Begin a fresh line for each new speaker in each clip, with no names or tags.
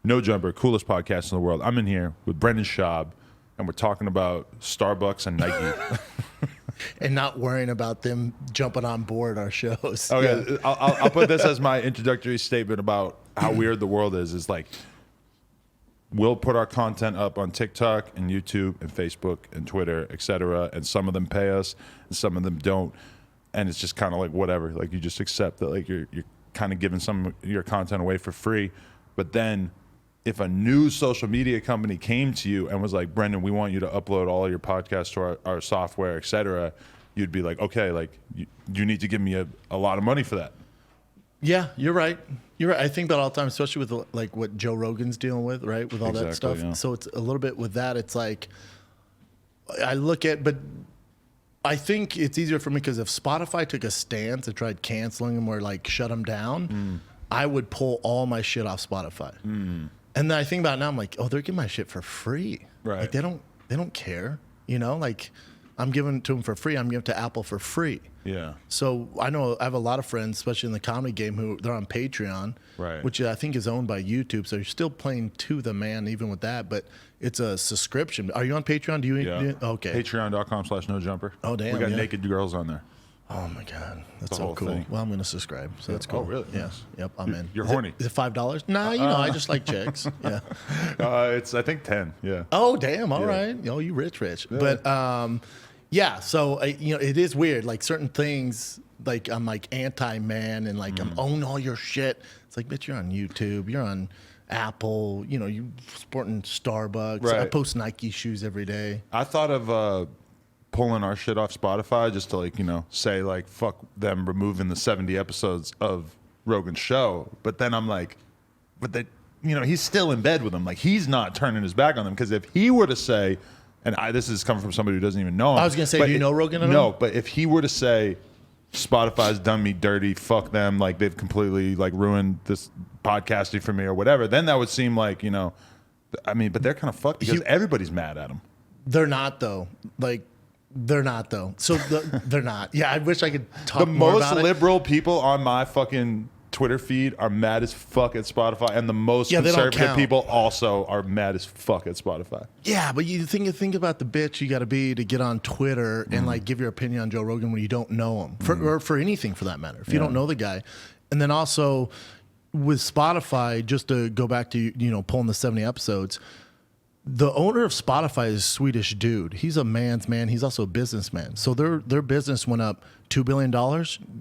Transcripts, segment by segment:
No Jumper, coolest podcast in the world. I'm in here with Brendan Schaub, and we're talking about Starbucks and Nike.
And not worrying about them jumping on board our shows.
Oh, yeah. I'll put this as my introductory statement about how weird the world is like, we'll put our content up on TikTok and YouTube and Facebook and Twitter, etc. And some of them pay us and some of them don't. And it's just kind of like whatever. Like you just accept that like you're kind of giving some of your content away for free. But then if a new social media company came to you and was like, Brendan, we want you to upload all of your podcasts to our software, etc., you'd be like, okay, like you need to give me a lot of money for that.
Yeah, you're right. You're right. I think that all the time, especially with like what Joe Rogan's dealing with, right? With all that stuff. Yeah. So it's a little bit with that. It's like, I look at, but I think it's easier for me because if Spotify took a stance and tried canceling them or like shut them down, I would pull all my shit off Spotify. And then I think about it now, I'm like, oh, they're giving my shit for free.
Right.
Like they don't care, you know, like I'm giving it to them for free. I'm giving it to Apple for free. Yeah. So I know I have a lot of friends, especially in the comedy game, who they're on Patreon, right, which I think is owned by YouTube. So you're still playing to the man, even with that, but it's a subscription. Are you on Patreon? Do you?
Yeah.
Okay.
Patreon.com/NoJumper.
Oh, damn.
We got naked girls on there.
Oh my God, that's so cool. Thing. Well, I'm gonna subscribe, so that's cool.
Oh, really?
Yeah. Yep, I'm in.
You're horny.
Is it $5? Nah, you know, I just like chicks. Yeah.
It's I think 10. Yeah.
Oh, damn. All right. Oh, you rich. Yeah. But yeah. So you know, it is weird. Like certain things, like I'm like anti-man, and like I'm own all your shit. It's like, bitch, you're on YouTube. You're on Apple. You know, you sporting Starbucks. Right. I post Nike shoes every day.
I thought of pulling our shit off Spotify just to like, you know, say like fuck them removing the 70 episodes of Rogan's show. But then I'm like, but they, you know, he's still in bed with them. Like he's not turning his back on them, because if he were to say, and this is coming from somebody who doesn't even know him.
I was gonna say, do you know Rogan at all?
No, but if he were to say, Spotify's done me dirty, fuck them, like they've completely like ruined this podcasting for me or whatever, then that would seem like, you know, I mean, but they're kind of fucked because everybody's mad at him.
They're not though. Like. They're not though. So they're not. Yeah, I wish I could talk more about it.
The most liberal people on my fucking Twitter feed are mad as fuck at Spotify, and the most conservative people also are mad as fuck at Spotify.
Yeah, but you think about the bitch you got to be to get on Twitter and like give your opinion on Joe Rogan when you don't know him, or for anything for that matter. If you don't know the guy, and then also with Spotify, just to go back to, you know, pulling the 70 episodes. The owner of Spotify is a Swedish dude. He's a man's man. He's also a businessman. So their business went up $2 billion,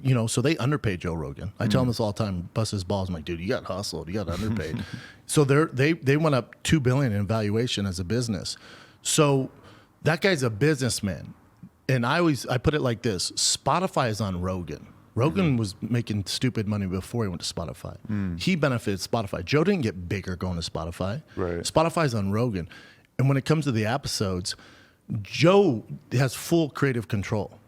you know, so they underpaid Joe Rogan. I tell him this all the time, bust his balls. I'm like, dude, you got hustled. You got underpaid. So they went up $2 billion in valuation as a business. So that guy's a businessman. And I put it like this. Spotify is on Rogan. Rogan was making stupid money before he went to Spotify. He benefited Spotify. Joe didn't get bigger going to Spotify. Right. Spotify's on Rogan. And when it comes to the episodes, Joe has full creative control.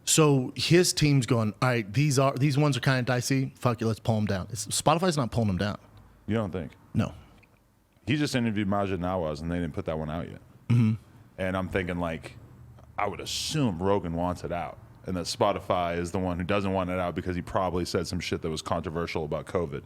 So his team's going, all right, these ones are kind of dicey. Fuck it, let's pull them down. Spotify's not pulling them down.
You don't think?
No.
He just interviewed Majid Nawaz, and they didn't put that one out yet. And I'm thinking, like, I would assume Rogan wants it out, and that Spotify is the one who doesn't want it out because he probably said some shit that was controversial about COVID.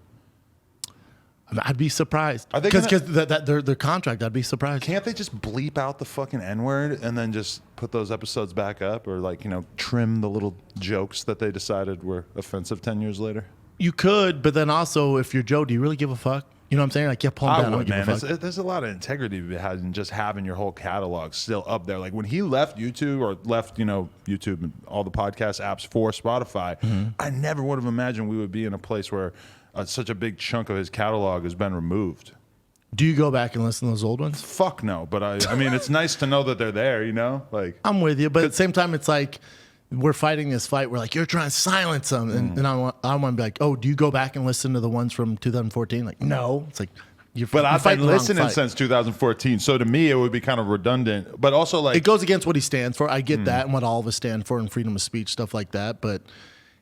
I'd be surprised. Because their contract, I'd be surprised.
Can't they just bleep out the fucking N-word and then just put those episodes back up, or like, you know, trim the little jokes that they decided were offensive 10 years later?
You could, but then also, if you're Joe, do you really give a fuck? You know what I'm saying? Like, yeah, pull down.
I would, man. There's a lot of integrity behind just having your whole catalog still up there. Like when he left YouTube, or left, you know, YouTube and all the podcast apps for Spotify, I never would have imagined we would be in a place where such a big chunk of his catalog has been removed.
Do you go back and listen to those old ones?
Fuck no, but I mean, it's nice to know that they're there, you know? Like,
I'm with you, but at the same time, it's like, we're fighting this fight. We're like, you're trying to silence them. And I want to be like, oh, do you go back and listen to the ones from 2014? Like, no. It's like,
but I've been listening since 2014. So to me, it would be kind of redundant. But also, like,
it goes against what he stands for. I get that and what all of us stand for, and freedom of speech, stuff like that. But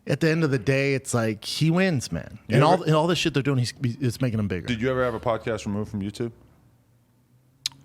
at the end of the day, it's like, he wins, man. And all this shit they're doing, it's making him bigger.
Did you ever have a podcast removed from YouTube?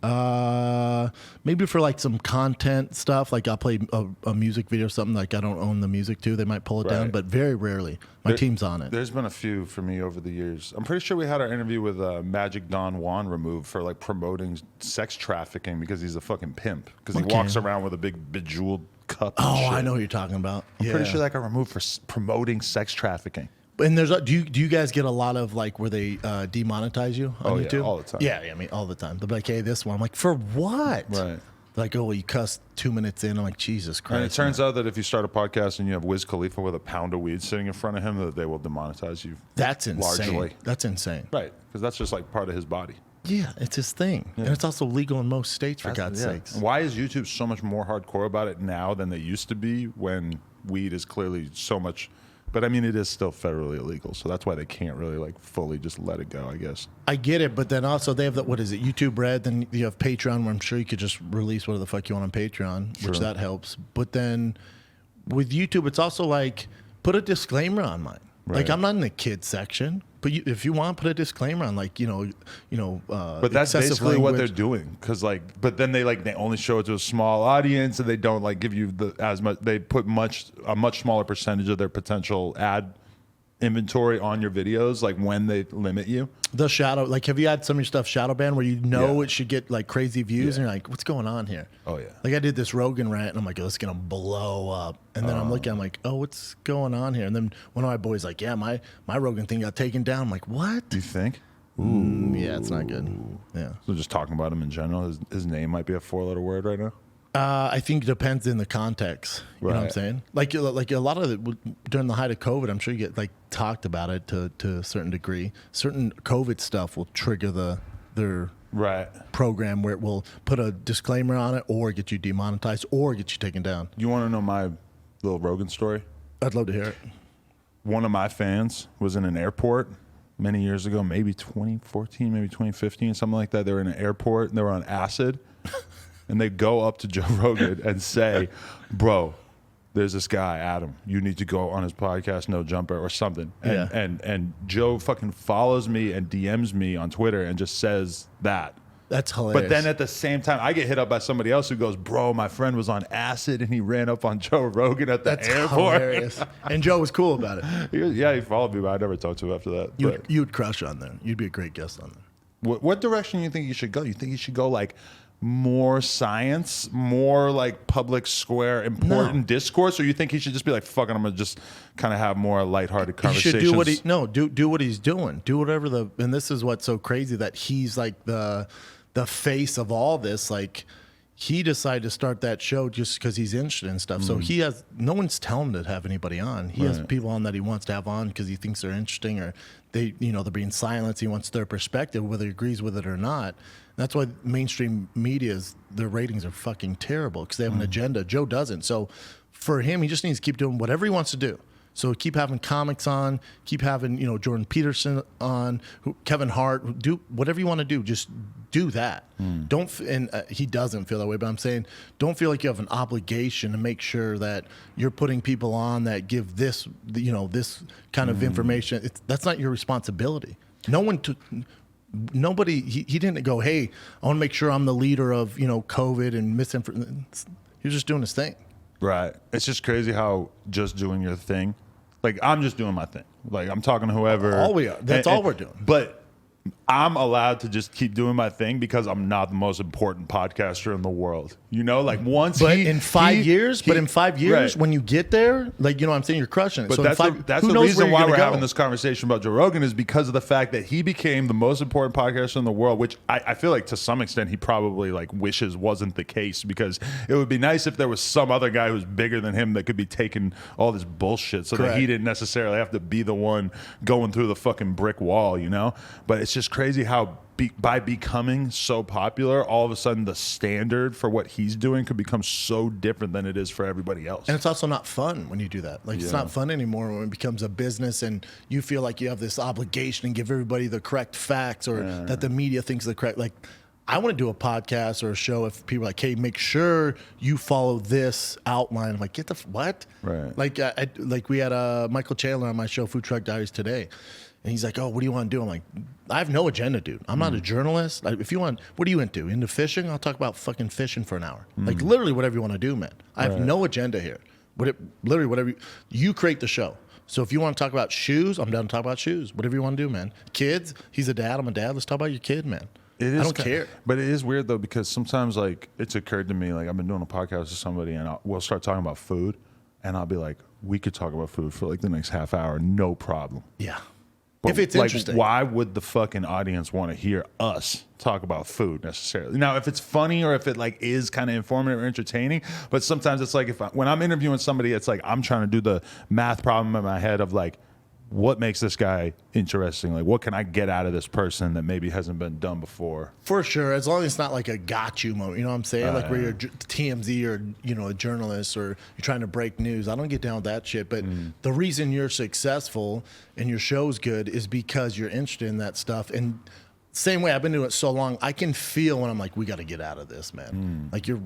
Maybe for like some content stuff, like I'll play a music video or something, like I don't own the music to, they might pull it down, but very rarely. My team's on it.
There's been a few for me over the years. I'm pretty sure we had our interview with Magic Don Juan removed for like promoting sex trafficking because he's a fucking pimp. Because he walks around with a big bejeweled cup.
Oh,
shit.
I know what you're talking about.
I'm pretty sure that got removed for promoting sex trafficking.
And do you guys get a lot of like where they demonetize you on YouTube?
Yeah, all the time.
Yeah, I mean all the time. They'll be like, "Hey, this one." I'm like, "For what?"
Right.
Like, "Oh, well, you cussed 2 minutes in." I'm like, "Jesus Christ!"
And it turns out that if you start a podcast and you have Wiz Khalifa with a pound of weed sitting in front of him, that they will demonetize you.
That's insane.
Largely.
That's insane.
Right, because that's just like part of his body.
Yeah, it's his thing, and it's also legal in most states. For God's sakes.
Why is YouTube so much more hardcore about it now than they used to be when weed is clearly so much? But I mean, it is still federally illegal, so that's why they can't really like fully just let it go, I guess.
I get it, but then also they have what is it, YouTube Red? Then you have Patreon, where I'm sure you could just release whatever the fuck you want on Patreon, which that helps. But then with YouTube, it's also like put a disclaimer on mine. Right. Like I'm not in the kids section, but if you want, put a disclaimer on, like
But that's basically what they're doing, because but then they only show it to a small audience, and they don't like give you as much. They put a much smaller percentage of their potential ad inventory on your videos, like when they limit you.
The shadow, like, have you had some of your stuff shadow banned where it should get like crazy views, and you're like, what's going on here?
Oh yeah.
Like I did this Rogan rant, and I'm like, oh, it's gonna blow up, and then I'm looking, I'm like, oh, what's going on here? And then one of my boys like, yeah, my Rogan thing got taken down. I'm like, what?
Do you think?
Yeah, it's not good. Yeah.
So just talking about him in general, his name might be a 4-letter word right now.
I think it depends in the context. You know what I'm saying? Like a lot of it during the height of COVID, I'm sure you get like talked about it to a certain degree. Certain COVID stuff will trigger their program where it will put a disclaimer on it, or get you demonetized, or get you taken down.
You want to know my little Rogan story?
I'd love to hear it.
One of my fans was in an airport many years ago, maybe 2014, maybe 2015, something like that. They were in an airport and they were on acid. And they go up to Joe Rogan and say, bro, there's this guy, Adam. You need to go on his podcast, No Jumper, or something. And Joe fucking follows me and DMs me on Twitter and just says that.
That's hilarious.
But then at the same time, I get hit up by somebody else who goes, bro, my friend was on acid and he ran up on Joe Rogan at the airport.
Hilarious. And Joe was cool about it.
He followed me, but I never talked to him after that.
You'd crush on there. You'd be a great guest on there.
What direction do you think you should go? You think you should go like more science, more like public square, important discourse, or you think he should just be like, fuck it, I'm gonna just kind of have more lighthearted conversations?
He should do what he's doing. Do whatever and this is what's so crazy, that he's like the face of all this. Like he decided to start that show just because he's interested in stuff. So he has no one's telling him to have anybody on. He has people on that he wants to have on because he thinks they're interesting, or they're being silenced. He wants their perspective, whether he agrees with it or not. That's why mainstream media's their ratings are fucking terrible, because they have an agenda. Joe doesn't. So for him, he just needs to keep doing whatever he wants to do. So keep having comics on, keep having Jordan Peterson on, Kevin Hart, do whatever you want to do. Just do that. He doesn't feel that way, but I'm saying don't feel like you have an obligation to make sure that you're putting people on that give this this kind of information. That's not your responsibility. Nobody. He didn't go, hey, I want to make sure I'm the leader of COVID and misinformation. He was just doing his thing.
Right. It's just crazy how just doing your thing, like I'm just doing my thing. Like I'm talking to whoever.
All we are. That's all we're doing.
But I'm allowed to just keep doing my thing because I'm not the most important podcaster in the world. Like once.
But in 5 years, when you get there, like I'm saying, you're crushing it.
But
so
that's the reason why we're having this conversation about Joe Rogan, is because of the fact that he became the most important podcaster in the world, which I feel like to some extent he probably like wishes wasn't the case, because it would be nice if there was some other guy who's bigger than him that could be taking all this bullshit, so that he didn't necessarily have to be the one going through the fucking brick wall, But it's just crazy how by becoming so popular, all of a sudden the standard for what he's doing could become so different than it is for everybody else.
And it's also not fun when you do that. Like it's not fun anymore when it becomes a business and you feel like you have this obligation and give everybody the correct facts, or that the media thinks the correct. Like I want to do a podcast or a show if people are like, hey, make sure you follow this outline. I'm like, get the what?
Right.
Like we had Michael Chandler on my show, Food Truck Diaries, today. And he's like, oh, what do you want to do? I'm like, I have no agenda, dude. I'm not a journalist. If you want, what are you into? Into fishing? I'll talk about fucking fishing for an hour. Like literally whatever you want to do, man. I have no agenda here. Literally whatever you create the show. So if you want to talk about shoes, I'm down to talk about shoes. Whatever you want to do, man. Kids, he's a dad, I'm a dad. Let's talk about your kid, man. I don't care.
But it is weird though, because sometimes like it's occurred to me, like I've been doing a podcast with somebody and we'll start talking about food and I'll be like, we could talk about food for like the next half hour, no problem.
Yeah.
But
if it's
like,
interesting.
why would the fucking audience want to hear us talk about food necessarily? Now, if it's funny or if it like is kind of informative or entertaining, but sometimes it's like when I'm interviewing somebody, it's like I'm trying to do the math problem in my head of like, what makes this guy interesting? Like, what can I get out of this person that maybe hasn't been done before?
For sure, as long as it's not like a got you moment, you know what I'm saying? Like where you're TMZ or, you know, a journalist or you're trying to break news. I don't get down with that shit. But the reason you're successful and your show's good is because you're interested in that stuff. And same way, I've been doing it so long, I can feel when I'm like, we got to get out of this, man. Like you're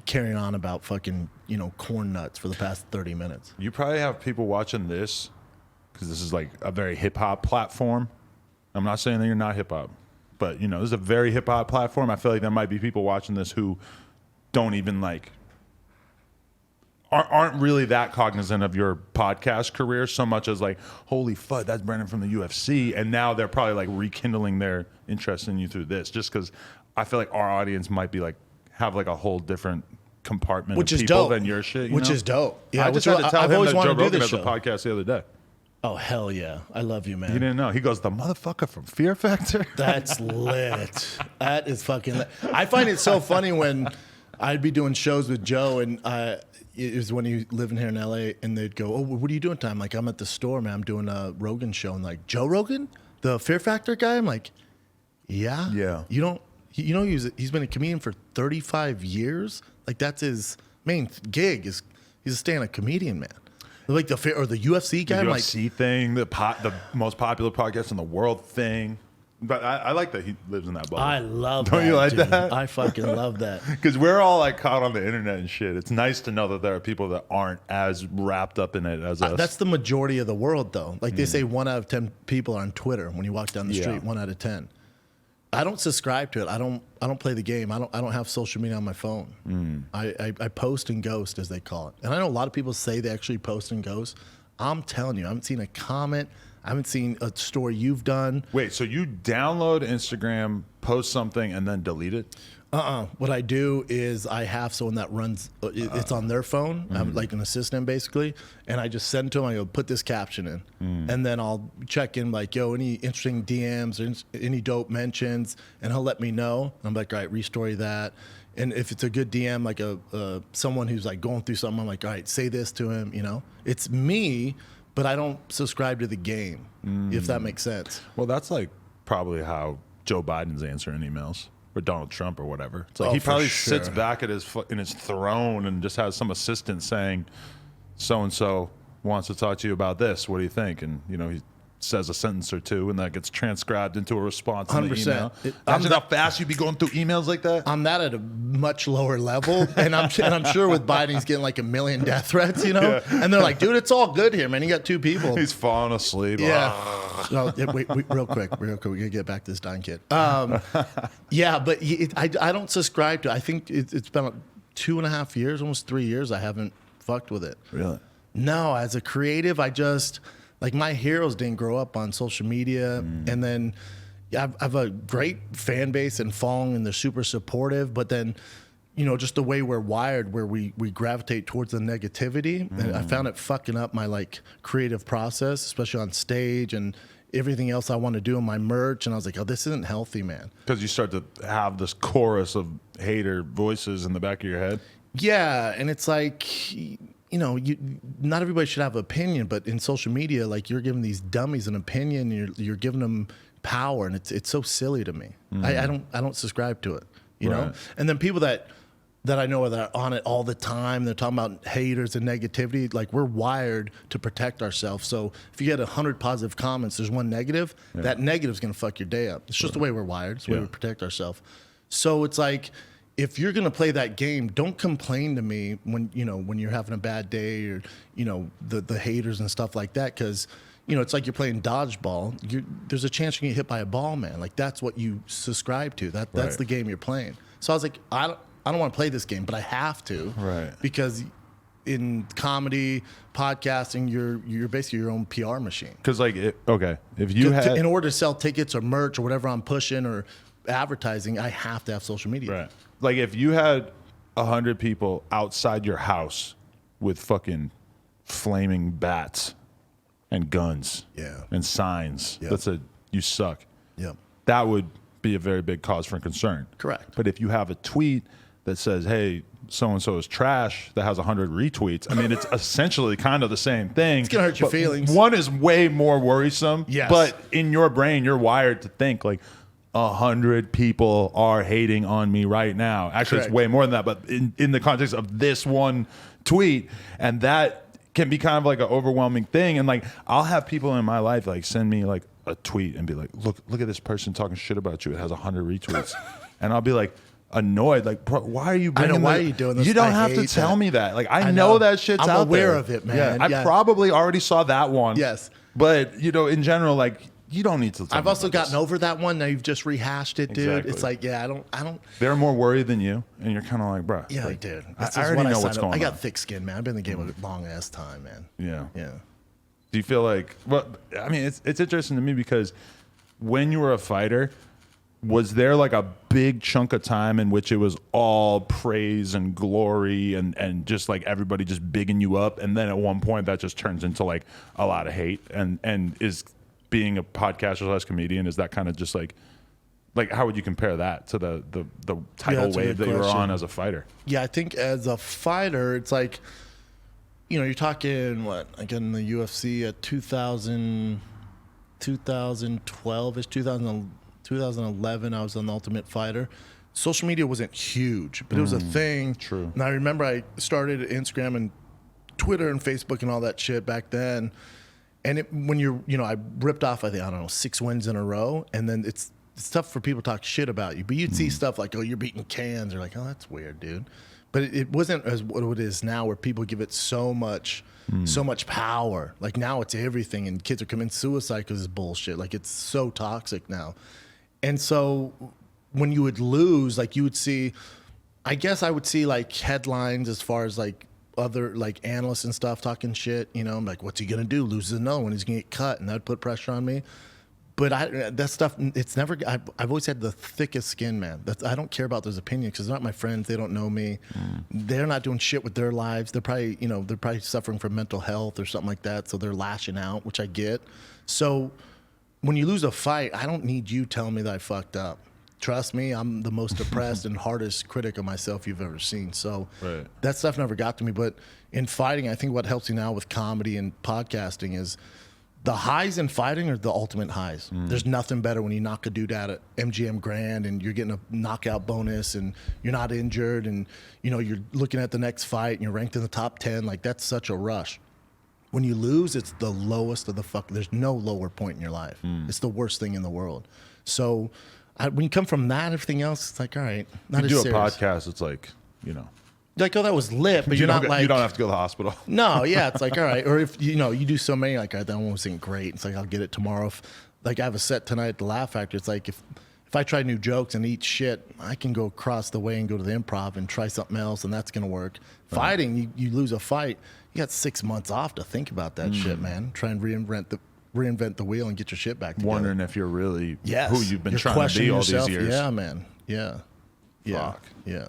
carrying on about fucking, you know, corn nuts for the past 30 minutes.
You probably have people watching this because this is like a very hip hop platform. I'm not saying that you're not hip hop, but you know, this is a very hip hop platform. I feel like there might be people watching this who don't even like, aren't really that cognizant of your podcast career so much as like, holy fuck, that's Brendan from the UFC. And now they're probably like rekindling their interest in you through this, just because I feel like our audience might be like, have like a whole different compartment
Which
of
is
people
dope.
than your shit.
Which is dope. Yeah,
I just had to tell
I've
him
always
that
wanted
Joe
to do
Rogan
this
has a
show.
podcast the other day.
Oh, hell yeah. I love you, man.
You didn't know. He goes, the motherfucker from Fear Factor?
That's lit. That is fucking lit. I find it so funny when I'd be doing shows with Joe, and it was when he lived here in LA, and they'd go, oh, what are you doing tonight? I'm like, I'm at the store, man. I'm doing a Rogan show. And like, Joe Rogan? The Fear Factor guy? I'm like, yeah?
Yeah.
You know, he's been a comedian for 35 years? Like, that's his main gig is he's a stand-up comedian, man. Like the UFC guy,
The
I'm like,
UFC thing, the most popular podcast in the world thing. But I like that he lives in that bubble.
I love that.
Don't you like
dude.
that?
I fucking love that.
Because we're all like caught on the internet and shit. It's nice to know that there are people that aren't as wrapped up in it as us.
That's the majority of the world, though. Like they say, 1 out of 10 people are on Twitter. When you walk down the street, 1 out of 10. I don't subscribe to it. I don't play the game. I don't have social media on my phone. I post and ghost, as they call it. And I know a lot of people say they actually post and ghost. I'm telling you, I haven't seen a comment. I haven't seen a story you've done.
Wait, so you download Instagram, post something, and then delete it?
What I do is I have someone that runs, it's on their phone, I'm like an assistant basically, and I just send to them, I go, put this caption in. And then I'll check in like, yo, any interesting DMs or any dope mentions, and he'll let me know. I'm like, all right, restory that. And if it's a good DM, like someone who's like going through something, I'm like, all right, say this to him, you know? It's me, but I don't subscribe to the game, if that makes sense.
Well, that's like probably how Joe Biden's answering emails. Or Donald Trump or whatever. It's like he probably sits back at in his throne and just has some assistant saying, so-and-so wants to talk to you about this. What do you think? And, you know, he says a sentence or two and that gets transcribed into a response in the email. Imagine how fast you'd be going through emails like that.
I'm that at a much lower level. And I'm sure with Biden, he's getting like 1 million death threats, you know? Yeah. And they're like, dude, it's all good here, man. You got 2 people.
He's falling asleep.
Yeah. No, wait, real quick. We got to get back to this Don kid. Yeah, but I don't subscribe to it. I think it's been 2.5 years, almost 3 years, I haven't fucked with it.
Really?
No, as a creative, I just, like my heroes didn't grow up on social media. And then I have a great fan base and following, and they're super supportive. But then, you know, just the way we're wired, where we gravitate towards the negativity. And I found it fucking up my like creative process, especially on stage and everything else I want to do in my merch. And I was like, oh, this isn't healthy, man.
Because you start to have this chorus of hater voices in the back of your head.
Yeah, and it's like, you know, not everybody should have an opinion, but in social media, like you're giving these dummies an opinion, and you're giving them power, and it's so silly to me. I don't subscribe to it, you know. And then people that I know that are on it all the time, they're talking about haters and negativity. Like we're wired to protect ourselves. So if you get 100 positive comments, there's 1 negative. That negative is gonna fuck your day up. It's just the way we're wired. It's the way we protect ourselves. So it's like, if you're gonna play that game, don't complain to me when you're having a bad day, or you know the haters and stuff like that, because it's like you're playing dodgeball. There's a chance you can get hit by a ball, man. Like that's what you subscribe to. That's
Right.
the game you're playing. So I was like, I don't want to play this game, but I have to,
Right.
because in comedy, podcasting, you're basically your own PR machine.
Because like, if you had,
In order to sell tickets or merch or whatever I'm pushing or advertising, I have to have social media.
right, like if you had 100 people outside your house with fucking flaming bats and guns,
Yeah.
and signs
Yeah.
that said "you suck,"
Yep.
that would be a very big cause for concern.
Correct.
But if you have a tweet that says, "Hey, so and so is trash," that has 100 retweets, I mean, it's essentially kind of the same thing. It's
gonna hurt your feelings.
One is way more worrisome.
Yes.
But in your brain, you're wired to think like 100 people are hating on me right now. Actually,
Correct.
it's way more than that. But in the context of this one tweet, and that can be kind of like an overwhelming thing. And like, I'll have people in my life like send me like a tweet and be like, look at this person talking shit about you. It has 100 retweets. And I'll be like annoyed, like, bro, why are you bringing
why are you doing this?
You don't
I
have to
hate
tell
that.
me that. Like, I
know.
know that shit's
I'm
out there.
aware of it, man.
Yeah, I
Yeah.
probably already saw that one.
Yes.
But, in general, like, you don't need to tell
I've
me
also
about
gotten
this.
over that one. Now you've just rehashed it, dude.
Exactly.
It's like, yeah, I don't.
They're more worried than you, and you're kind of like, bro.
Yeah,
like,
dude.
I
This is
already
what
know
signed
what's
up.
going on.
I got thick skin, man. I've been in the game a long ass time, man.
Yeah.
Yeah.
Do you feel like, well, I mean, it's interesting to me because when you were a fighter, was there like a big chunk of time in which it was all praise and glory and just like everybody just bigging you up, and then at one point that just turns into like a lot of hate, and is being a podcaster / comedian, is that kind of just like how would you compare that to the tidal
that's a
wave
good
that you were
question.
on as a fighter?
Yeah, I think as a fighter, it's like, you're talking like in the UFC at 2012-ish, 2011, I was on the Ultimate Fighter. Social media wasn't huge, but it was a thing.
True.
And I remember I started Instagram and Twitter and Facebook and all that shit back then. And when I ripped off, I don't know, 6 wins in a row. And then it's tough for people to talk shit about you. But you'd see stuff like, oh, you're beating cans. Or like, oh, that's weird, dude. But it wasn't as what it is now, where people give it so much power. Like now it's everything. And kids are committing suicide because it's bullshit. Like it's so toxic now. And so when you would lose, like you would see, I guess I would see like headlines as far as like other like analysts and stuff talking shit, I'm like, what's he gonna do? Loses another one, he's gonna get cut, and that'd put pressure on me. But that stuff, it's never. I've always had the thickest skin, man. I don't care about those opinions because they're not my friends. They don't know me. They're not doing shit with their lives. They're probably suffering from mental health or something like that. So they're lashing out, which I get. So when you lose a fight, I don't need you telling me that I fucked up. Trust me, I'm the most depressed and hardest critic of myself you've ever seen. So
Right.
that stuff never got to me. But in fighting, I think what helps you now with comedy and podcasting is the highs in fighting are the ultimate highs. There's nothing better when you knock a dude out at MGM Grand and you're getting a knockout bonus and you're not injured and you're looking at the next fight and you're ranked in the top 10. Like that's such a rush. When you lose, it's the lowest of the fuck. There's no lower point in your life. It's the worst thing in the world. So when you come from that, everything else, it's like, all right, not
You
as
do a
serious.
podcast, it's like,
Like, oh, that was lit, but you're not like
you don't have to go to the hospital.
no, yeah, it's like all right. Or if you do so many, like all right, that one wasn't great. It's like I'll get it tomorrow. If, like I have a set tonight at the Laugh Factory. It's like if I try new jokes and eat shit, I can go across the way and go to the Improv and try something else, and that's gonna work. Fighting, you lose a fight, you got 6 months off to think about that shit, man. Try and reinvent the wheel and get your shit back together.
Wondering if you're really
Yes.
who you've been
You're
trying to be
questioning
all
yourself.
these years.
Yeah, man. Yeah.
Fuck.
Yeah.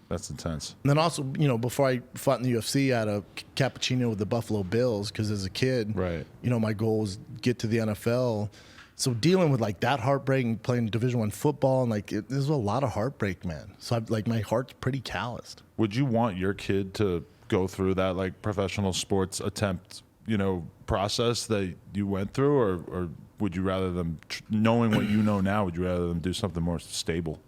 That's intense.
And then also, before I fought in the UFC, I had a cappuccino with the Buffalo Bills because as a kid,
Right.
My goal was get to the NFL. So dealing with like that heartbreak and playing Division I football and like there's a lot of heartbreak, man. So my heart's pretty calloused.
Would you want your kid to go through that like professional sports attempt, process that you went through, or would you rather them, knowing what you know now, would you rather them do something more stable?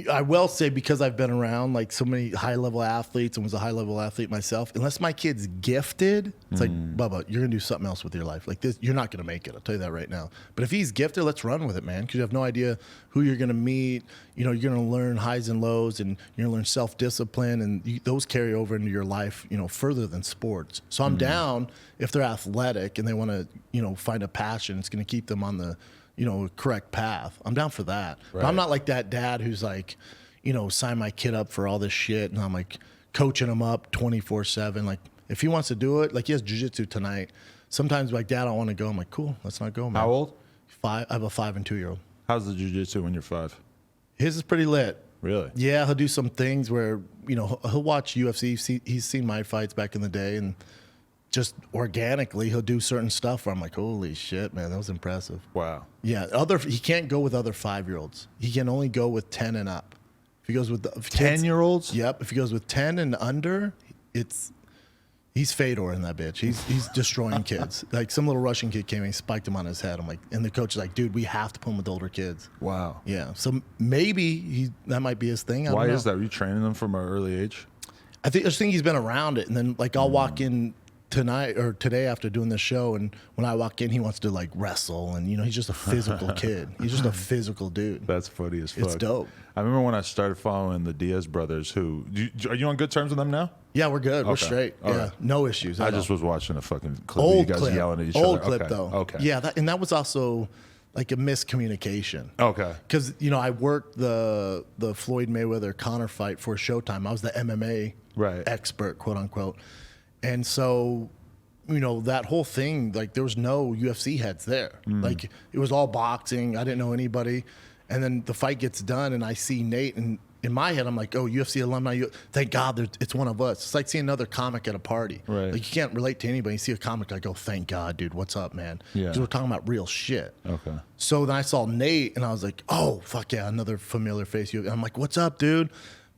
I will say, because I've been around like so many high level athletes and was a high level athlete myself, unless my kid's gifted, it's like, Bubba, you're going to do something else with your life. Like this, you're not going to make it. I'll tell you that right now. But if he's gifted, let's run with it, man. Because you have no idea who you're going to meet. You know, you're going to learn highs and lows, and you're going to learn self-discipline, and those carry over into your life, you know, further than sports. So I'm down if they're athletic and they want to, you know, find a passion. It's going to keep them on the, you know, correct path. I'm down for that.
Right.
But I'm not like that dad who's like, you know, sign my kid up for all this shit, and I'm like coaching him up 24/7. Like if he wants to do it, like he has jiu-jitsu tonight. Sometimes like, Dad, I want to go. I'm like, cool, let's not go, man.
How old?
5. I have a 5 and 2-year-old.
How's the jiu-jitsu when you're 5?
His is pretty lit.
Really?
Yeah, he'll do some things where, you know, he'll watch UFC. He's seen my fights back in the day, and just organically he'll do certain stuff where I'm like, holy shit, man, that was impressive.
Wow.
Yeah, he can't go with other 5-year-olds. He can only go with 10 and up. If he goes with
10-year-olds?
Yep. If he goes with 10 and under, he's Fedor in that bitch. He's destroying kids. Like some little Russian kid came and spiked him on his head. I'm like, and the coach is like, dude, we have to put him with older kids.
Wow.
Yeah. So maybe that might be his thing.
Why is that? Are you training them from an early age?
I just think he's been around it, and then like I'll walk in tonight or today after doing this show, and when I walk in, he wants to like wrestle, and you know, he's just a physical kid. He's just a physical dude.
That's funny as fuck.
It's dope.
I remember when I started following the Diaz brothers. Are you on good terms with them now?
Yeah, we're good. We're
Okay.
straight.
All
yeah,
right.
no issues.
I just was watching a fucking clip
old
of you guys
clip.
yelling at each
old
other.
clip
Okay.
though.
Okay.
Yeah, that was also like a miscommunication.
Okay.
Because you know, I worked the Floyd Mayweather Conor fight for Showtime. I was the MMA expert, quote unquote, and so, you know, that whole thing, like there was no UFC heads there. Like it was all boxing. I didn't know anybody. And then the fight gets done, and I see Nate, and in my head, I'm like, oh, UFC alumni, thank God it's one of us. It's like seeing another comic at a party.
Right.
Like you can't relate to anybody. You see a comic, like, oh, thank God, dude, what's up, man?
Yeah.
Because we're talking about real shit.
Okay.
So then I saw Nate, and I was like, oh, fuck yeah, another familiar face. And I'm like, what's up, dude?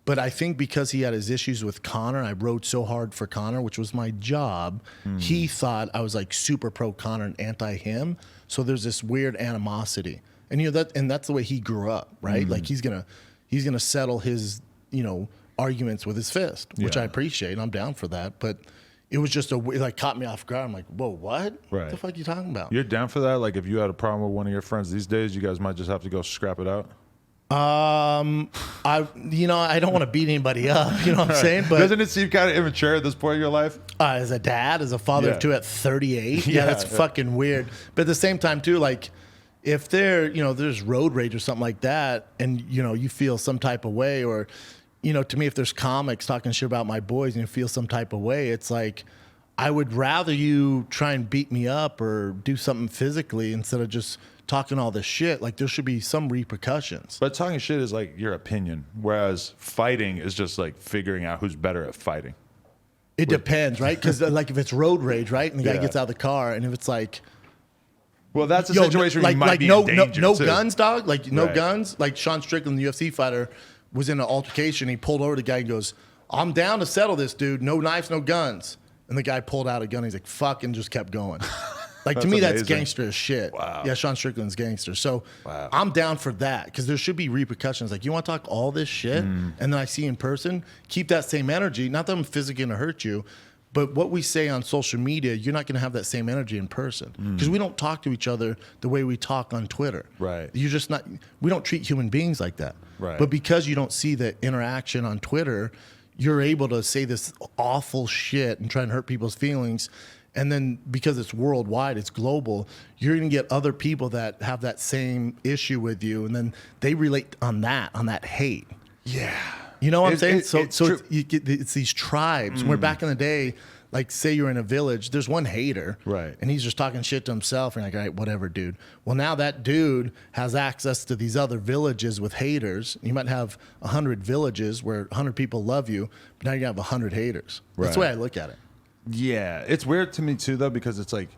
But I think because he had his issues with Conor, I rode so hard for Conor, which was my job. He thought I was like super pro Conor and anti him. So there's this weird animosity, and you know that's the way he grew up, right? Like he's gonna settle his, you know, arguments with his fist, which I appreciate, and I'm down for that. But it was just like caught me off guard. I'm like, whoa, what?
Right.
What the fuck are you talking about?
You're down for that? Like if you had a problem with one of your friends these days, you guys might just have to go scrap it out.
I don't want to beat anybody up, you know what I'm saying? But
doesn't it seem kind of immature at this point in your life?
As a dad, as a father of two at 38, that's fucking weird. But at the same time too, like if there's road rage or something like that, and you know, you feel some type of way, or you know, to me, if there's comics talking shit about my boys and you feel some type of way, it's like I would rather you try and beat me up or do something physically instead of just talking all this shit. Like there should be some repercussions.
But talking shit is like your opinion, whereas fighting is just like figuring out who's better at fighting.
It depends, right? Because like if it's road rage, right, and the guy gets out of the car, and if it's like,
well, that's a situation where you might be
no,
in danger
no
too.
guns, dog. Like no guns. Like Sean Strickland, the UFC fighter, was in an altercation. He pulled over the guy and goes, "I'm down to settle this, dude. No knives, no guns." And the guy pulled out a gun. He's like, "Fuck," and just kept going. Like to me, that's gangster as shit.
Wow.
Yeah, Sean Strickland's gangster. So I'm down for that because there should be repercussions. Like you want to talk all this shit, and then I see you in person, keep that same energy. Not that I'm physically going to hurt you, but what we say on social media, you're not going to have that same energy in person because we don't talk to each other the way we talk on Twitter.
Right.
You're just not. We don't treat human beings like that.
Right.
But because you don't see the interaction on Twitter, you're able to say this awful shit and try and hurt people's feelings. And then because it's worldwide, it's global, you're going to get other people that have that same issue with you. And then they relate on that hate.
Yeah.
You know what I'm saying?
It's
these tribes. Where back in the day, like say you're in a village, there's one hater.
Right. And
he's just talking shit to himself. And you're like, all right, whatever, dude. Well, now that dude has access to these other villages with haters. You might have 100 villages where 100 people love you, but now you have 100 haters. That's the way I look at it.
Yeah, it's weird to me too, though, because it's like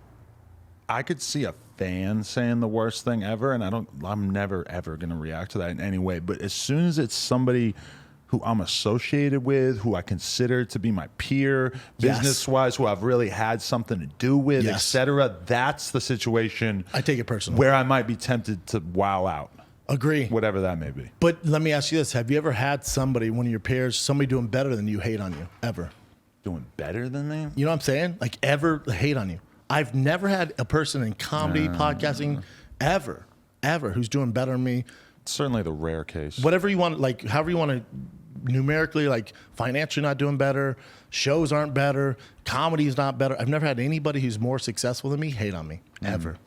I could see a fan saying the worst thing ever, and I'm never ever gonna react to that in any way. But as soon as it's somebody who I'm associated with, who I consider to be my peer, business-wise, who I've really had something to do with, etc., that's the situation
I take it personally.
where I might be tempted to wow out.
Agree.
Whatever that may be.
But let me ask you this. Have you ever had somebody, one of your peers, somebody doing better than you hate on you? Ever?
Doing better than me?
You know what I'm saying? Like ever hate on you. I've never had a person in comedy, podcasting, ever, who's doing better than me.
It's certainly the rare case.
Whatever you want, like however you want to numerically, like financially not doing better, shows aren't better, comedy's not better. I've never had anybody who's more successful than me hate on me. Ever.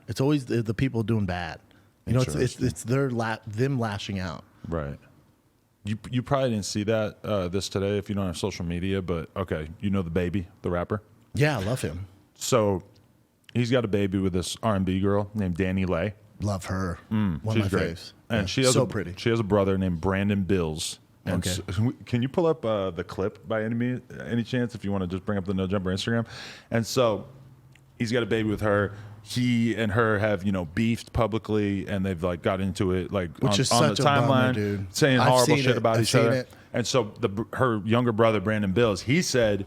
It's always the people doing bad. You know, it's them lashing out.
Right. You probably didn't see that this today if you don't have social media, but okay, you know the baby, the rapper?
Yeah, I love him.
So he's got a baby with this R&B girl named Danny Lay.
Love her. One of my faves.
And
yeah,
she has
so pretty.
She has a brother named Brandon Bills. And
Okay.
can you pull up the clip by any chance if you want to just bring up the No Jumper Instagram? And so he's got a baby with her. He and her have, beefed publicly, and they've like got into it like on the timeline,
bummer, dude.
saying horrible shit about
I've
each
seen
other.
it.
And so her younger brother Brandon Bills, he said,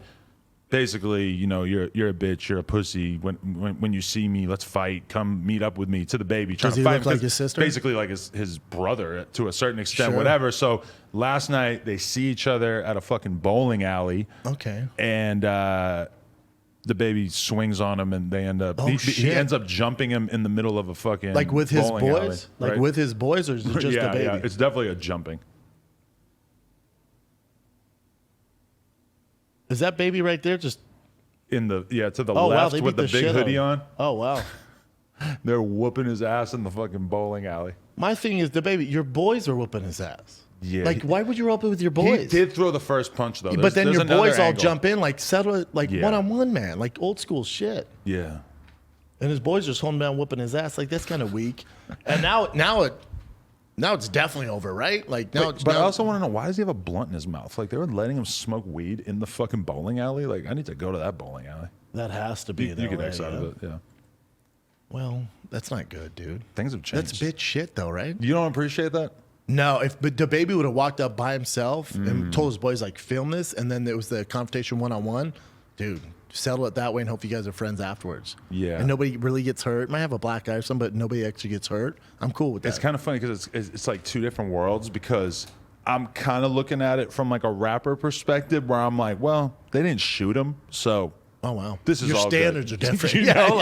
basically, you're a bitch, you're a pussy. When you see me, let's fight. Come meet up with me to the baby. Trying
Does
to
he
fight
look like his sister?
Basically, like his brother to a certain extent,
Sure.
whatever. So last night they see each other at a fucking bowling alley.
Okay.
And the baby swings on him, and they end up. He ends up jumping him in the middle of a fucking
Like with his
bowling
boys?
alley,
Like
right?
with his boys, or is it just
yeah,
the baby?
yeah, it's definitely a jumping.
Is that baby right there just
To the
wow,
left
they
with
beat
the
the
big
shit
hoodie
out of
on.
him. Oh wow.
They're whooping his ass in the fucking bowling alley.
My thing is the baby, your boys are whooping his ass.
Yeah.
Like why would you rope it with your
He
boys?
did throw the first punch though.
But then
There's
your
another
boys all
angle.
jump in, like settle it like
Yeah.
one-on-one, man. Like old school shit.
Yeah.
And his boys just holding down whooping his ass. Like that's kind of weak. And now it's definitely over, right? Like now
But I also want to know, why does he have a blunt in his mouth? Like they were letting him smoke weed in the fucking bowling alley. Like I need to go to that bowling alley.
that has to be
You
that
can
way,
X out
yeah.
of it. Yeah.
Well, that's not good, dude.
Things have changed.
That's bitch shit though, right?
You don't appreciate that?
No, but the baby would have walked up by himself
Mm.
and told his boys like film this, and then there was the confrontation one-on-one. Dude, settle it that way and hope you guys are friends afterwards.
Yeah.
And nobody really gets hurt. Might have a black eye or something, but nobody actually gets hurt. I'm cool with that.
It's kind of funny because it's like two different worlds, because I'm kind of looking at it from like a rapper perspective where I'm like, well, they didn't shoot him, so
oh wow,
this is
your
all
standards
good.
are different.
You know,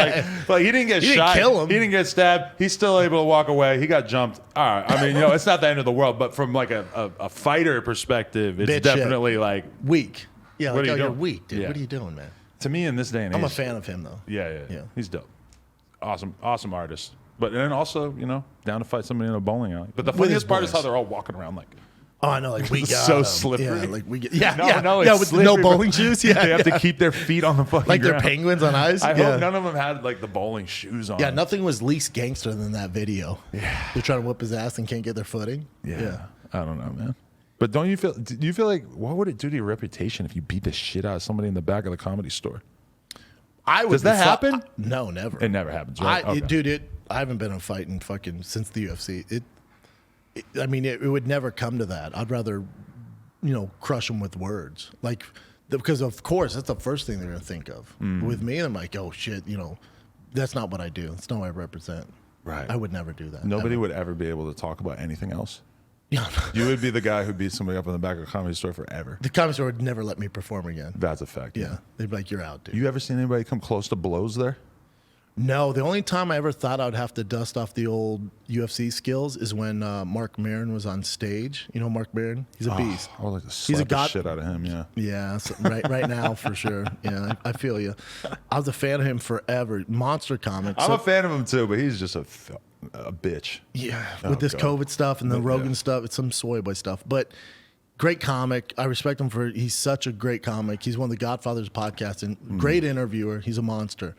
like he didn't get
He didn't
shot,
kill him.
He didn't get stabbed. He's still able to walk away. He got jumped. All right, I mean, it's not the end of the world, but from like a fighter perspective, it's
Bitch
definitely
shit.
like
Weak. Yeah,
What
like
are you
you're
doing?
weak, dude.
Yeah.
What are you doing, man?
to me in this day and age.
I'm a fan of him though.
Yeah,
Yeah.
he's dope. Awesome artist. But then also, down to fight somebody in a bowling alley. But the
With
funniest
his
part is how
boys.
they're all walking around like.
Oh, I know, like we got
So
him.
slippery.
Yeah, like we get.
No,
Yeah,
it's
with
slippery,
no
but
bowling shoes. Yeah,
they have
yeah.
to keep their feet on the fucking
like they're
ground.
penguins on ice.
I
yeah.
hope none of them had like the bowling shoes on.
Yeah, nothing was least gangster than that video. Yeah, they're trying to whip his ass and can't get their footing.
Yeah. I don't know, man. But do you feel like, what would it do to your reputation if you beat the shit out of somebody in the back of the Comedy Store? Does that happen?
No, never.
It never happens, right? Okay.
I haven't been in a fight in fucking since the UFC. It would never come to that. I'd rather, crush them with words. Because of course that's the first thing they're gonna think of. With me, I'm like, oh shit, that's not what I do. That's not what I represent.
Right.
I would never do that.
Nobody would ever be able to talk about anything else.
Yeah.
You would be the guy who beat somebody up in the back of a Comedy Store forever.
The Comedy Store would never let me perform again.
That's a fact.
Yeah. They'd be like, you're out, dude.
You ever seen anybody come close to blows there?
No, the only time I ever thought I'd have to dust off the old UFC skills is when Mark Maron was on stage. You know Mark Maron? He's a beast.
I would like to slap the shit out of him, yeah.
Yeah, right now for sure. Yeah, I feel you. I was a fan of him forever. Monster comic.
I'm a fan of him too, but he's just a bitch.
Yeah,
Oh,
with this
God.
COVID stuff and the Rogan
yeah.
stuff, it's some soy boy stuff. But great comic. I respect him he's such a great comic. He's one of the godfathers of podcasting. Great interviewer. He's a monster.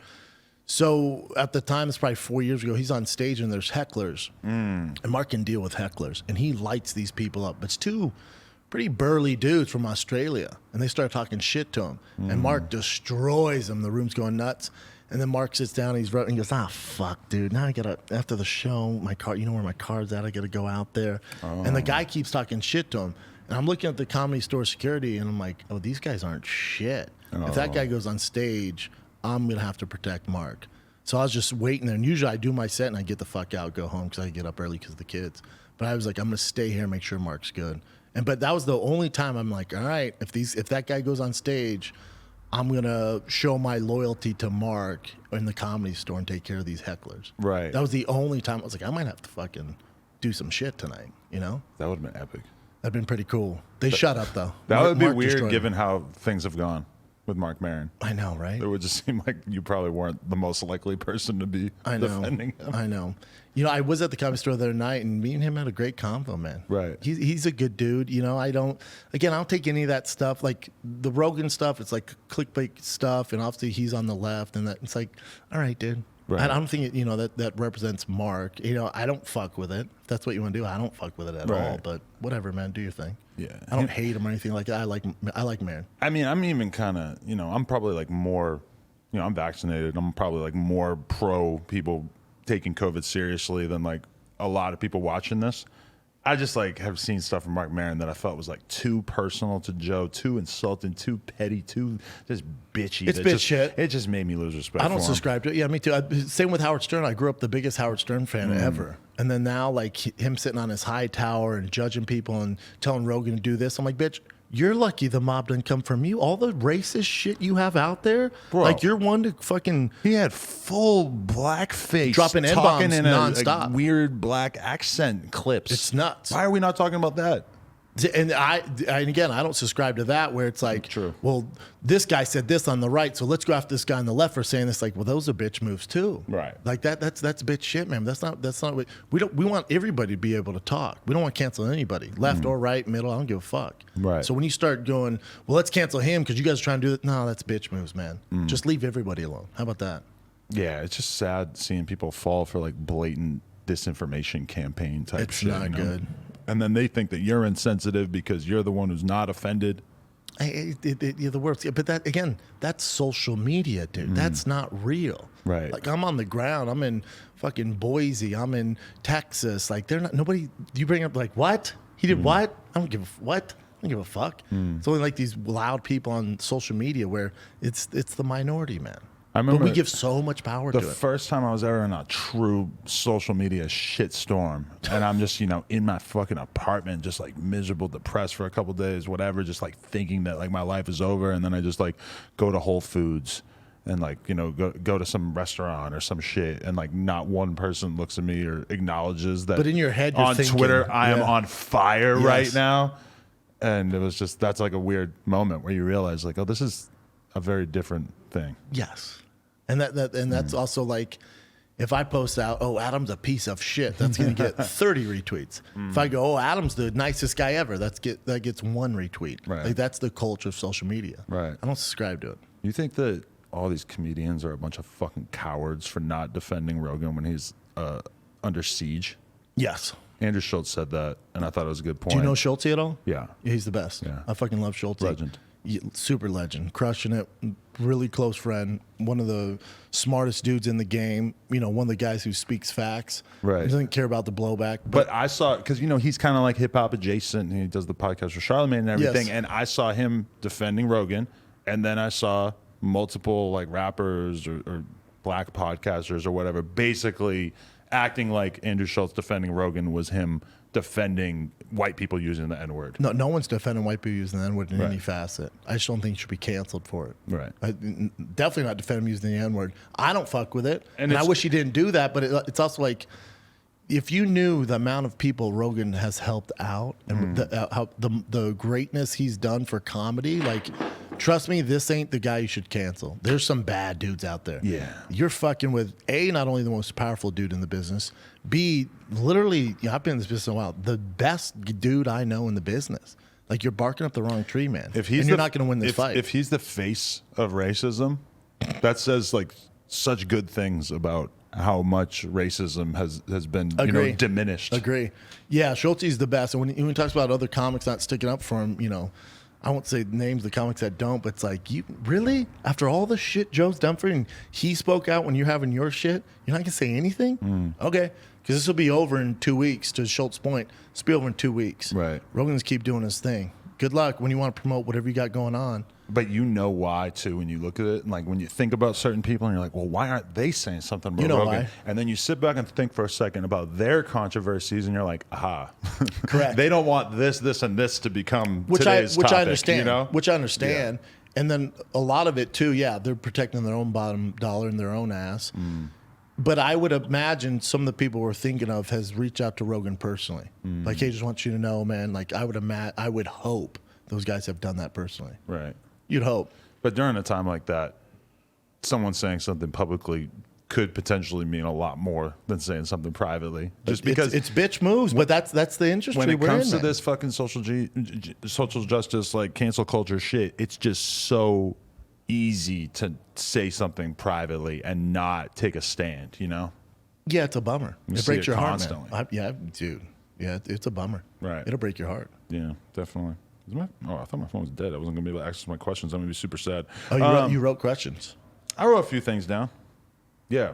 So at the time, it's probably 4 years ago, he's on stage and there's hecklers. And Mark can deal with hecklers. And he lights these people up. It's two pretty burly dudes from Australia. And they start talking shit to him. And Mark destroys them. The room's going nuts. And then Mark sits down, he's writing, he goes, fuck, dude. Now I gotta, after the show, my car, you know where my car's at? I gotta go out there. And the guy keeps talking shit to him. And I'm looking at the Comedy Store security and I'm like, oh, these guys aren't shit. If that guy goes on stage, I'm gonna have to protect Mark. So I was just waiting there. And usually I do my set and I get the fuck out, go home because I get up early because of the kids. But I was like, I'm going to stay here and make sure Mark's good. But that was the only time I'm like, all right, if that guy goes on stage, I'm going to show my loyalty to Mark in the Comedy Store and take care of these hecklers.
Right.
That was the only time I was like, I might have to fucking do some shit tonight, you know?
That would have been epic.
That'd been pretty cool. They shut up, though.
That would be
Mark
weird
destroyed
given how things have gone with Mark Maron.
I know, right?
It would just seem like you probably weren't the most likely person to be defending him.
I know. You know, I was at the Comedy Store the other night, and me and him had a great convo, man.
Right.
He's a good dude. You know, I don't take any of that stuff. Like the Rogan stuff, it's like clickbait stuff, and obviously he's on the left, and that it's like, all right, dude.
Right.
I don't think that represents Mark. You know, I don't fuck with it. If that's what you want to do, I don't fuck with it at all. But whatever, man, do your thing.
Yeah.
I don't hate him or anything like that. I like Maron.
I mean, I'm even kind of, I'm probably like more, I'm vaccinated. I'm probably like more pro people taking COVID seriously than like a lot of people watching this. I just like have seen stuff from Mark Maron that I felt was like too personal to Joe, too insulting, too petty, too just bitchy.
It's bitch shit.
It just made me lose respect.
I don't
for him.
subscribe to it. Yeah, me too. Same with Howard Stern. I grew up the biggest Howard Stern fan ever. And then now, like him sitting on his high tower and judging people and telling Rogan to do this, I'm like, bitch, you're lucky the mob didn't come from you. All the racist shit you have out there,
Bro,
like you're one to fucking.
He had full blackface,
Dropping
talking
N-bombs
in
nonstop.
a weird black accent clips.
It's nuts.
Why are we not talking about that?
And again, I don't subscribe to that where it's like,
True.
well, this guy said this on the right, so let's go after this guy on the left for saying this. Like, well, those are bitch moves too.
Right.
Like that's bitch shit, man. That's not what we want everybody to be able to talk. We don't want to cancel anybody, left or right, middle. I don't give a fuck.
Right.
So when you start going, well, let's cancel him because you guys are trying to do it. No, that's bitch moves, man. Just leave everybody alone. How about that?
Yeah, it's just sad seeing people fall for like blatant disinformation campaign type
It's
shit.
not good.
And then they think that you're insensitive because you're the one who's not offended.
The worst. Yeah, but that again, that's social media, dude. That's not real.
Right.
Like I'm on the ground. I'm in fucking Boise. I'm in Texas. Like they're not. Nobody. You bring up like what he did. What I don't give a what. I don't give a fuck. It's only like these loud people on social media where it's the minority, man.
I remember
but we give so much power to
the
it.
first time I was ever in a true social media shitstorm, and I'm just in my fucking apartment, just like miserable, depressed for a couple days, whatever, just like thinking that like my life is over, and then I just like go to Whole Foods and like go to some restaurant or some shit, and like not one person looks at me or acknowledges that.
But in your head, you're
on
thinking,
Twitter, I am on fire right
Yes.
now, and it was just that's like a weird moment where you realize like, oh, this is a very different thing.
Yes. And that's also like, if I post out, oh, Adam's a piece of shit, that's going to get 30 retweets. If I go, oh, Adam's the nicest guy ever, that gets 1 retweet.
Right.
Like that's the culture of social media.
Right.
I don't subscribe to it.
You think that all these comedians are a bunch of fucking cowards for not defending Rogan when he's under siege?
Yes.
Andrew Schultz said that, and I thought it was a good point.
Do you know Schulte at all?
Yeah.
He's the best.
Yeah.
I fucking love Schulte.
Legend.
Super legend. Crushing it. Really close friend. One of the smartest dudes in the game. One of the guys who speaks facts.
Right.
He doesn't care about the blowback.
But I saw, because, he's kind of like hip hop adjacent, and he does the podcast for Charlamagne and everything,
Yes.
and I saw him defending Rogan, and then I saw multiple like rappers or black podcasters or whatever basically acting like Andrew Schultz defending Rogan was him defending white people using the N-word.
No one's defending white people using the N-word in
Right.
any facet. I just don't think he should be canceled for it.
Right.
Definitely not defend him using the N-word. I don't fuck with it.
And
And I
it's-
wish he didn't do that, but it's also like, if you knew the amount of people Rogan has helped out and the greatness he's done for comedy, like, trust me, this ain't the guy you should cancel. There's some bad dudes out there.
Yeah.
You're fucking with, A, not only the most powerful dude in the business, B, literally, I've been in this business a while, the best dude I know in the business. Like, you're barking up the wrong tree, man. And you're not going to win this fight.
If he's the face of racism, that says like such good things about how much racism has been diminished.
Agree. Yeah, Schulte's the best. And when he talks about other comics not sticking up for him, I won't say names of the comics that don't, but it's like, you really? After all the shit Joe's done for you, and he spoke out when you're having your shit, you're not going to say anything? Okay. Because this will be over in 2 weeks, to Schultz's point. This will be over in 2 weeks.
Right.
Rogan's keep doing his thing. Good luck when you want to promote whatever you got going on.
But you know why too when you look at it, and like when you think about certain people, and you're like, well, why aren't they saying something about Rogan?
Why?
And then you sit back and think for a second about their controversies, and you're like, aha,
correct.
They don't want this, and this to become
which
today's
I
topic,
understand.
You know?
Which I understand. Yeah. And then a lot of it too, they're protecting their own bottom dollar in their own ass. But I would imagine some of the people we're thinking of has reached out to Rogan personally. Like, hey, just want you to know, man. Like, I would hope those guys have done that personally.
Right.
You'd hope.
But during a time like that, someone saying something publicly could potentially mean a lot more than saying something privately. Just because
it's bitch moves, but that's the industry
when it
we're
comes
in,
to
man.
this fucking social justice, like cancel culture shit, it's just so easy to say something privately and not take a stand, you know?
Yeah, it's a bummer.
You
It
see
breaks
it
your
constantly.
heart, man. Dude. Yeah, it's a bummer.
Right.
It'll break your heart.
Yeah, definitely. I thought my phone was dead. I wasn't gonna be able to access my questions. I'm gonna be super sad.
Oh, you wrote questions.
I wrote a few things down. Yeah.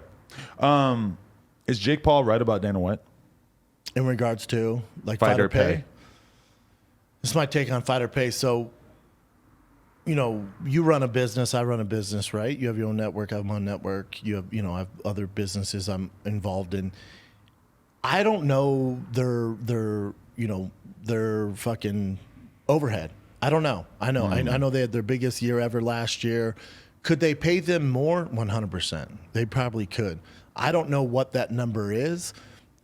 Is Jake Paul right about Dana White?
In regards to like
Fighter
fighter pay?
pay.
This is my take on fighter pay. So, you run a business, I run a business, right? You have your own network, I have my own network. You have, I have other businesses I'm involved in. I don't know their fucking overhead. I don't know. I know they had their biggest year ever last year. Could they pay them more? 100%. They probably could. I don't know what that number is.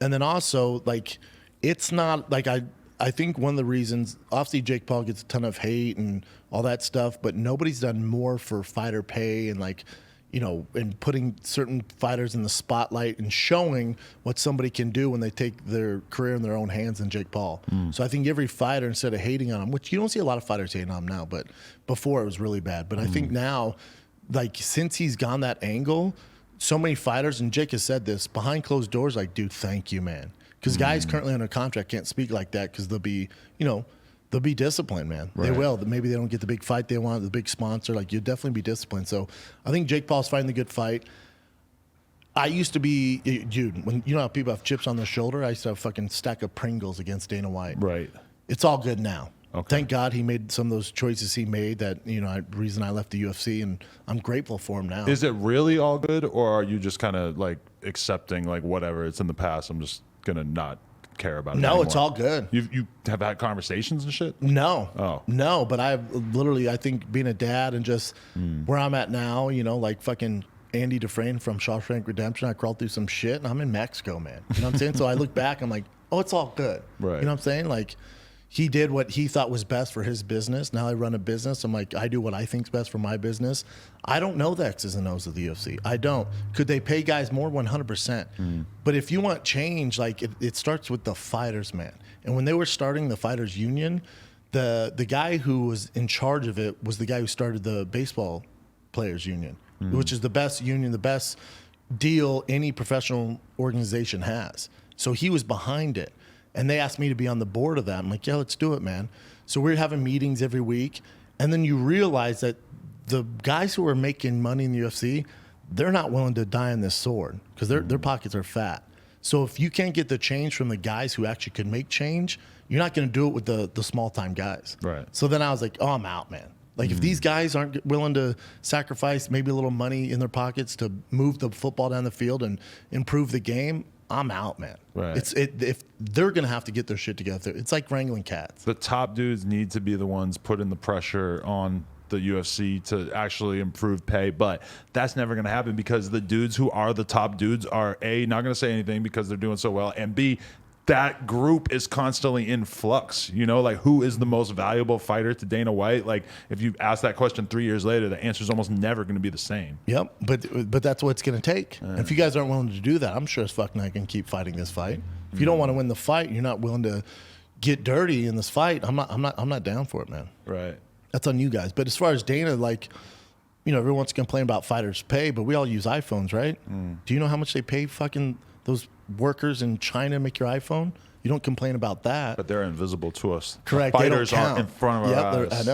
And then also, like, it's not like I think one of the reasons, obviously Jake Paul gets a ton of hate and all that stuff, but nobody's done more for fighter pay and like, and putting certain fighters in the spotlight and showing what somebody can do when they take their career in their own hands than Jake Paul. So I think every fighter, instead of hating on him, which you don't see a lot of fighters hating on him now, but before it was really bad. But I think now, like, since he's gone that angle, so many fighters, and Jake has said this, behind closed doors, like, dude, thank you, man. Because guys currently under contract can't speak like that because they'll be disciplined, man. Right. They will. Maybe they don't get the big fight they want, the big sponsor. Like, you'll definitely be disciplined. So I think Jake Paul's fighting the good fight. I used to be, dude, when you know how people have chips on their shoulder, I used to have a fucking stack of Pringles against Dana White.
Right.
It's all good now.
Okay.
Thank God he made some of those choices he made that, reason I left the UFC, and I'm grateful for him now.
Is it really all good, or are you just kind of like accepting like whatever, it's in the past, I'm just gonna not care about it
No,
anymore?
it's all good.
You have had conversations and shit?
No.
Oh.
No, but I think being a dad and just where I'm at now, like fucking Andy Dufresne from Shawshank Redemption, I crawled through some shit and I'm in Mexico, man. You know what I'm saying? So I look back, I'm like, oh, it's all good.
Right.
You know what I'm saying? Like, he did what he thought was best for his business. Now I run a business. I'm like, I do what I think's best for my business. I don't know the X's and O's of the UFC. I don't. Could they pay guys more? 100%. But if you want change, like it starts with the fighters, man. And when they were starting the fighters union, the guy who was in charge of it was the guy who started the baseball players union, which is the best union, the best deal any professional organization has. So he was behind it. And they asked me to be on the board of that. I'm like, yeah, let's do it, man. So we're having meetings every week. And then you realize that the guys who are making money in the UFC, they're not willing to die on this sword because their pockets are fat. So if you can't get the change from the guys who actually could make change, you're not going to do it with the small-time guys.
Right.
So then I was like, oh, I'm out, man. Like, if these guys aren't willing to sacrifice maybe a little money in their pockets to move the football down the field and improve the game, I'm out, man.
Right.
If they're gonna have to get their shit together, it's like wrangling cats.
The top dudes need to be the ones putting the pressure on the UFC to actually improve pay, but that's never going to happen because the dudes who are the top dudes are A, not going to say anything because they're doing so well, and B, that group is constantly in flux. Like, who is the most valuable fighter to Dana White? Like, if you ask that question 3 years later, the answer is almost never going to be the same.
Yep, but that's what it's going to take. And if you guys aren't willing to do that, I'm sure as fuck not going to keep fighting this fight. If you don't want to win the fight, you're not willing to get dirty in this fight. I'm not down for it, man.
Right.
That's on you guys. But as far as Dana, like, everyone wants to complain about fighters' pay, but we all use iPhones, right? Do you know how much they pay fucking those workers in China make your iPhone? You don't complain about that.
But they're invisible to us.
Correct.
The fighters aren't in front of our eyes.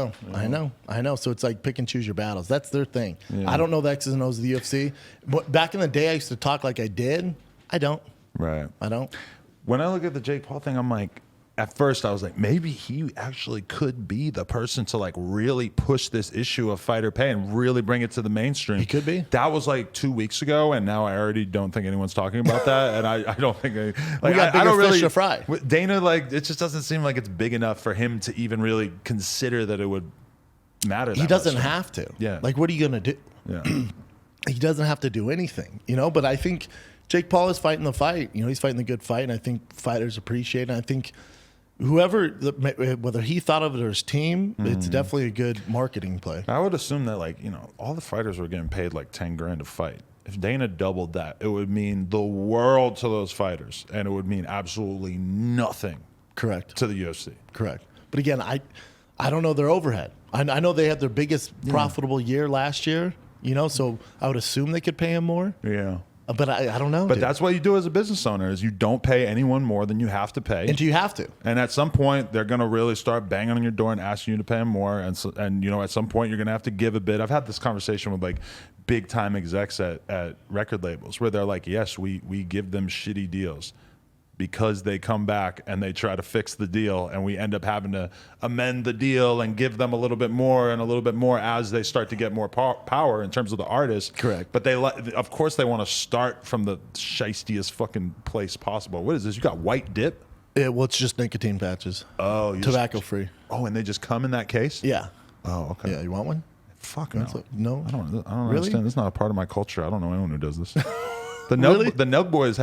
I know. So it's like pick and choose your battles. That's their thing. Yeah. I don't know the X's and O's of the UFC. But back in the day, I used to talk like I did. I don't.
Right.
I don't.
When I look at the Jake Paul thing, I'm like, at first I was like, maybe he actually could be the person to like really push this issue of fighter pay and really bring it to the mainstream.
He could be.
That was like 2 weeks ago, and now I already don't think anyone's talking about that. And I don't think
We got
I don't
bigger fish
really
to fry.
with Dana, like, it just doesn't seem like it's big enough for him to even really consider that it would matter.
He doesn't have to.
Yeah.
Like, what are you gonna do?
Yeah.
He doesn't have to do anything, you know. But I think Jake Paul is fighting the fight. You know, he's fighting the good fight, and I think fighters appreciate it. And I think whoever, whether he thought of it or his team, it's definitely a good marketing play.
I would assume that, like, you know, all the fighters were getting paid like 10 grand to fight. If Dana doubled that, it would mean the world to those fighters, and it would mean absolutely nothing
Correct.
to the UFC.
Correct. But again, I don't know their overhead. I know they had their biggest profitable year last year, you know, so I would assume they could pay him more.
Yeah.
But I don't know.
But
dude.
that's what you do as a business owner is you don't pay anyone more than you have to pay.
And you have to.
And at some point, they're going to really start banging on your door and asking you to pay them more. And you know, at some point, you're going to have to give a bit. I've had this conversation with like big time execs at record labels where they're like, yes, we give them shitty deals because they come back and they try to fix the deal, and we end up having to amend the deal and give them a little bit more and a little bit more as they start to get more power in terms of the artist.
Correct.
But they, of course, they want to start from the shiestiest fucking place possible. What is this? You got white dip?
Well, it's just nicotine patches.
Oh,
Tobacco free.
Oh, and they just come in that case?
Yeah.
Oh, okay.
Yeah, you want one?
Fuck no.
No?
I don't
Really?
understand. This is not a part of my culture. I don't know anyone who does this. The
Really?
Nug Boys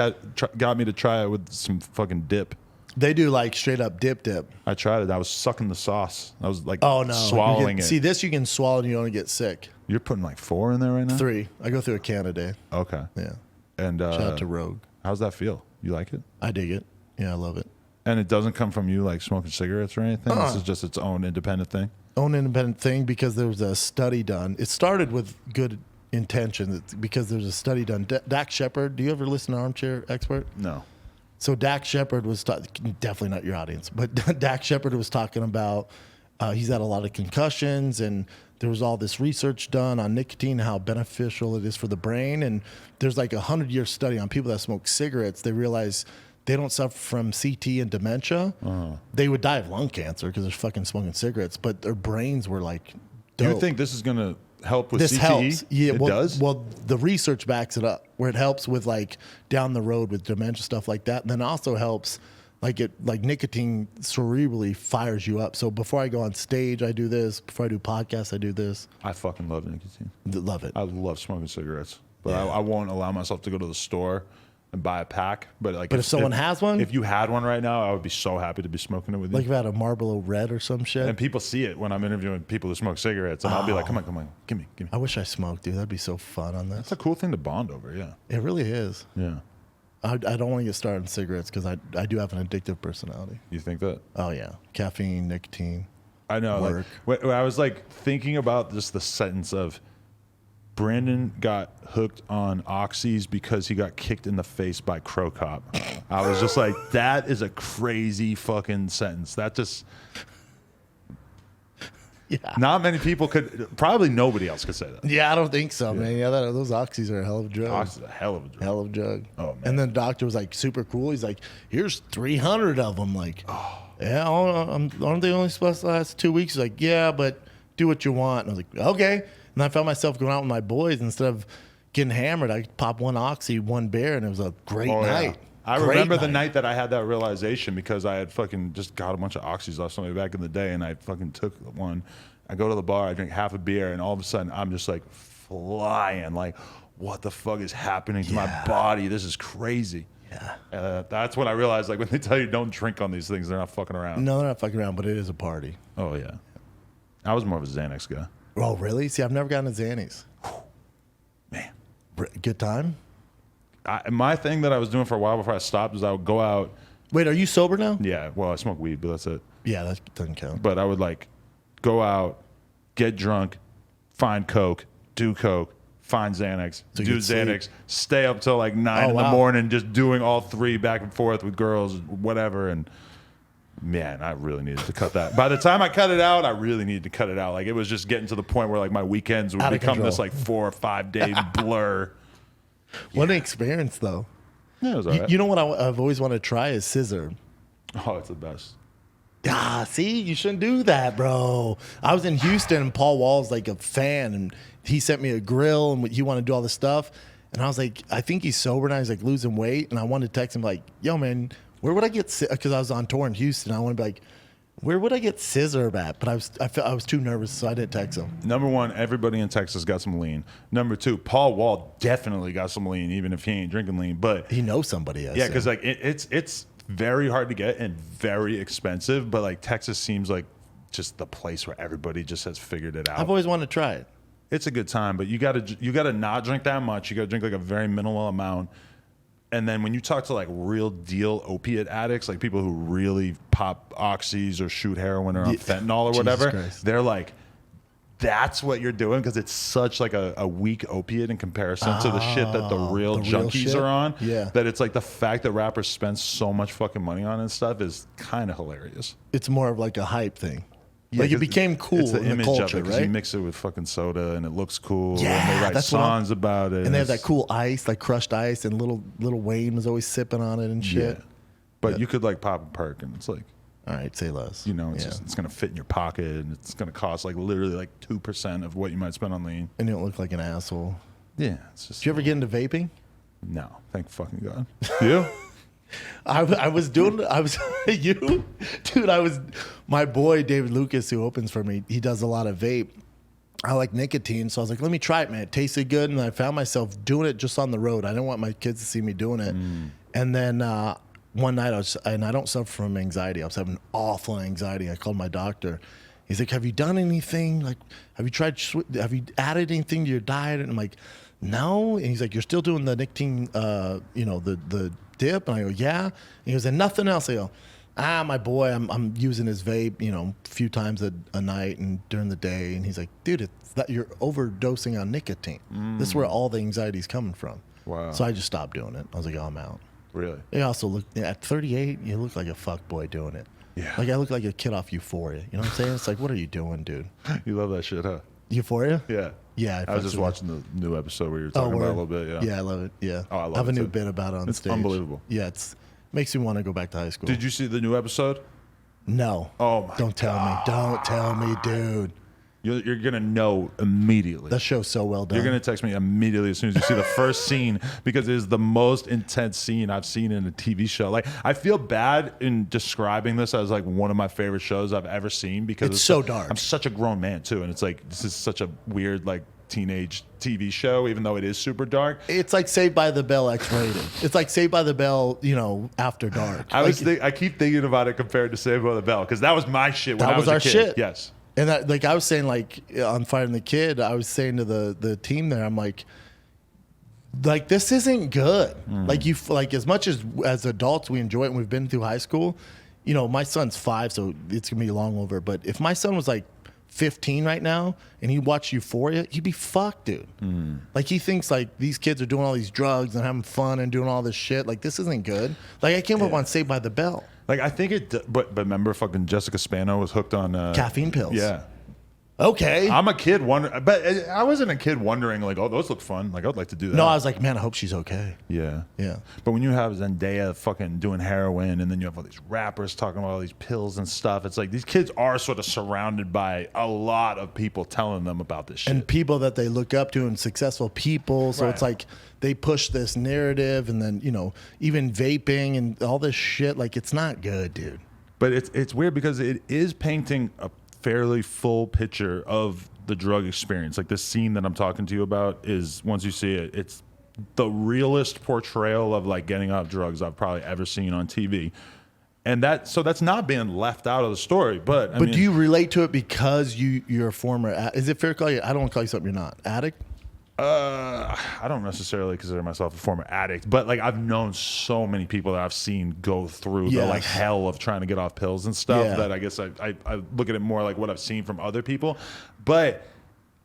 got me to try it with some fucking dip.
They do like straight up dip.
I tried it. I was sucking the sauce. I was like
Oh, no.
swallowing it.
See, this you can swallow and you don't get sick.
You're putting like 4 in there right now?
3. I go through a can a day.
Okay.
Yeah.
And
Shout out to Rogue.
how's that feel? You like it?
I dig it. Yeah, I love it.
And it doesn't come from you like smoking cigarettes or anything? This is just its own independent thing?
Own independent thing because there was a study done. It started with good intention because there's a study done. Dak Shepard, do you ever listen to Armchair Expert?
No.
So Dak Shepard was definitely not your audience, but Dak Shepard was talking about he's had a lot of concussions, and there was all this research done on nicotine, how beneficial it is for the brain, and there's like 100-year study on people that smoke cigarettes. They realize they don't suffer from CT and dementia. They would die of lung cancer because they're fucking smoking cigarettes, but their brains were like dope.
You think this is going to help with
This
CTE?
helps. Yeah,
it
well,
does?
Well, the research backs it up, where it helps with like down the road with dementia stuff like that, and then also helps like nicotine cerebrally fires you up. So before I go on stage, I do this. Before I do podcasts, I do this.
I fucking love nicotine.
Love it.
I love smoking cigarettes, but
Yeah.
I won't allow myself to go to the store and buy a pack. But like,
But if someone has one?
if you had one right now, I would be so happy to be smoking it with you.
Like if I had a Marlboro Red or some shit.
And people see it when I'm interviewing people who smoke cigarettes, and I'll be like, "Come on, give me."
I wish I smoked, dude. That'd be so fun on this.
It's a cool thing to bond over. Yeah,
It really is.
yeah.
I don't want to get started on cigarettes because I do have an addictive personality.
You think that?
Oh yeah, caffeine, nicotine.
I know.
Work.
Like, when I was like thinking about just the sentence of Brandon got hooked on oxys because he got kicked in the face by Crow Cop. I was just like, that is a crazy fucking sentence. That just,
Yeah.
not many people could, probably nobody else could say that.
Yeah, I don't think so, man. Yeah, those oxys are a hell of a drug.
Oxys is a hell of a drug.
Hell of a drug.
Oh, man.
And then the doctor was like super cool. He's like, here's 300 of them. Like, yeah, aren't they only supposed to last 2 weeks? He's like, yeah, but do what you want. And I was like, okay. And I found myself going out with my boys. Instead of getting hammered, I pop one oxy, one beer, and it was a great night.
I
Great
remember the night that I had that realization because I had fucking just got a bunch of oxys off somebody back in the day, and I fucking took one. I go to the bar, I drink half a beer, and all of a sudden I'm just like flying. Like, what the fuck is happening to my body? This is crazy.
Yeah.
That's when I realized, like, when they tell you don't drink on these things, they're not fucking around.
No, they're not fucking around, but it is a party.
Oh, yeah. I was more of a Xanax guy.
Oh, really? See, I've never gotten a Xannies.
Man.
Good time?
My thing that I was doing for a while before I stopped was I would go out.
Wait, are you sober now?
Yeah, well, I smoke weed, but that's it.
Yeah, that doesn't count.
But I would, like, go out, get drunk, find Coke, do Coke, find Xanax,
So you
do
could sleep.
Xanax, stay up till like 9 in the
wow.
morning, just doing all 3 back and forth with girls, whatever. And man, I really needed to cut that. By the time I cut it out, I really needed to cut it out. Like, it was just getting to the point where like my weekends would
Out of
become
control.
this like 4 or 5 day blur.
What an experience, though.
Yeah, it was all right.
You know what I've always wanted to try is scissor.
Oh, it's the best.
Ah, see, you shouldn't do that, bro. I was in Houston and Paul Wall's like a fan and he sent me a grill and he wanted to do all this stuff. And I was like, I think he's sober now. He's like losing weight. And I wanted to text him like, yo, man, where would I get, because I was on tour in Houston. I want to be like, where would I get scissor at? But I was too nervous, so I didn't text him.
Number one, everybody in Texas got some lean. Number two, Paul Wall definitely got some lean, even if he ain't drinking lean. But
he knows somebody.
Yeah, because like it's very hard to get and very expensive. But like Texas seems like just the place where everybody just has figured it out.
I've always wanted to try it.
It's a good time, but you gotta not drink that much. You gotta drink like a very minimal amount. And then when you talk to like real deal opiate addicts, like people who really pop oxys or shoot heroin or on fentanyl or whatever, they're like, that's what you're doing because it's such like a weak opiate in comparison to the shit that the real junkies are on.
Yeah.
That it's like the fact that rappers spend so much fucking money on it and stuff is kind of hilarious.
It's more of like a hype thing.
Yeah,
like it became cool
it's the
in
image
the culture,
of it,
right?
You mix it with fucking soda and it looks cool.
Yeah,
and they write songs about it.
And they have that cool ice, like crushed ice, and little Wayne was always sipping on it and shit.
Yeah. But you could like pop a perk and it's like,
all right, say less.
you know, it's gonna fit in your pocket and it's gonna cost like literally like 2% of what you might spend on lean.
And you don't look like an asshole.
Yeah, it's just.
Did you ever get into vaping?
No, thank fucking God. You?
I was you, dude. My boy David Lucas, who opens for me, he does a lot of vape. I like nicotine, so I was like, let me try it, man. It tasted good, and I found myself doing it just on the road. I didn't want my kids to see me doing it. And then one night, and I don't suffer from anxiety. I was having awful anxiety. I called my doctor. He's like, have you done anything? Like, have you added anything to your diet? And I'm like, no. And he's like, you're still doing the nicotine, the dip? And I go, yeah. And he goes, and nothing else? I go, my boy, I'm using his vape, a few times a night and during the day. And he's like, dude, it's that you're overdosing on nicotine. This is where all the anxiety's coming from.
Wow.
So I just stopped doing it. I was like, oh, I'm out.
Really?
He also looked at 38. You look like a fuck boy doing it.
Yeah.
Like I look like a kid off Euphoria. You know what I'm saying? It's like, what are you doing, dude?
You love that shit, huh?
Euphoria?
Yeah.
Yeah.
I was just watching the new episode where you were talking about it a little bit. Yeah.
Yeah, I love it. Yeah.
Oh, I love it.
I have a new
too.
bit about it on stage.
It's unbelievable.
Yeah, makes me want to go back to high school.
Did you see the new episode?
No.
Oh my
Don't tell me. Don't tell me, dude.
You're gonna know immediately.
That show's so well done.
You're gonna text me immediately as soon as you see the first scene because it is the most intense scene I've seen in a TV show. Like I feel bad in describing this as like one of my favorite shows I've ever seen because
it's so dark.
I'm such a grown man too, and it's like this is such a weird like teenage TV show, even though it is super dark.
It's like Saved by the Bell X-rated. It's like Saved by the Bell, after dark.
I keep thinking about it compared to Saved by the Bell because that was my shit when I was a kid.
Shit.
Yes.
And that, I was saying, like on Fighting the Kid, I was saying to the team there, I'm like this isn't good. Like as much as adults we enjoy it and we've been through high school. My son's 5, so it's gonna be long over. But if my son was like 15 right now and he watched Euphoria, he'd be fucked, dude. Like he thinks like these kids are doing all these drugs and having fun and doing all this shit. Like this isn't good. Like I came up on Saved by the Bell.
Like I think but remember fucking Jessica Spano was hooked on
caffeine pills.
Yeah.
Okay.
I'm a kid but I wasn't a kid wondering like, oh, those look fun. Like I would like to do that.
No, I was like, man, I hope she's okay.
Yeah.
Yeah.
But when you have Zendaya fucking doing heroin and then you have all these rappers talking about all these pills and stuff, it's like these kids are sort of surrounded by a lot of people telling them about this shit.
And people that they look up to and successful people. So it's like they push this narrative and then, even vaping and all this shit. Like it's not good, dude.
But it's weird because it is painting a fairly full picture of the drug experience. Like this scene that I'm talking to you about is, once you see it, it's the realest portrayal of like getting off drugs I've probably ever seen on TV. And that's not being left out of the story. But I mean,
do you relate to it because you're a former, is it fair to call you, I don't want to call you something you're not, addict?
I don't necessarily consider myself a former addict, but like I've known so many people that I've seen go through the like hell of trying to get off pills and stuff that I guess I look at it more like what I've seen from other people. But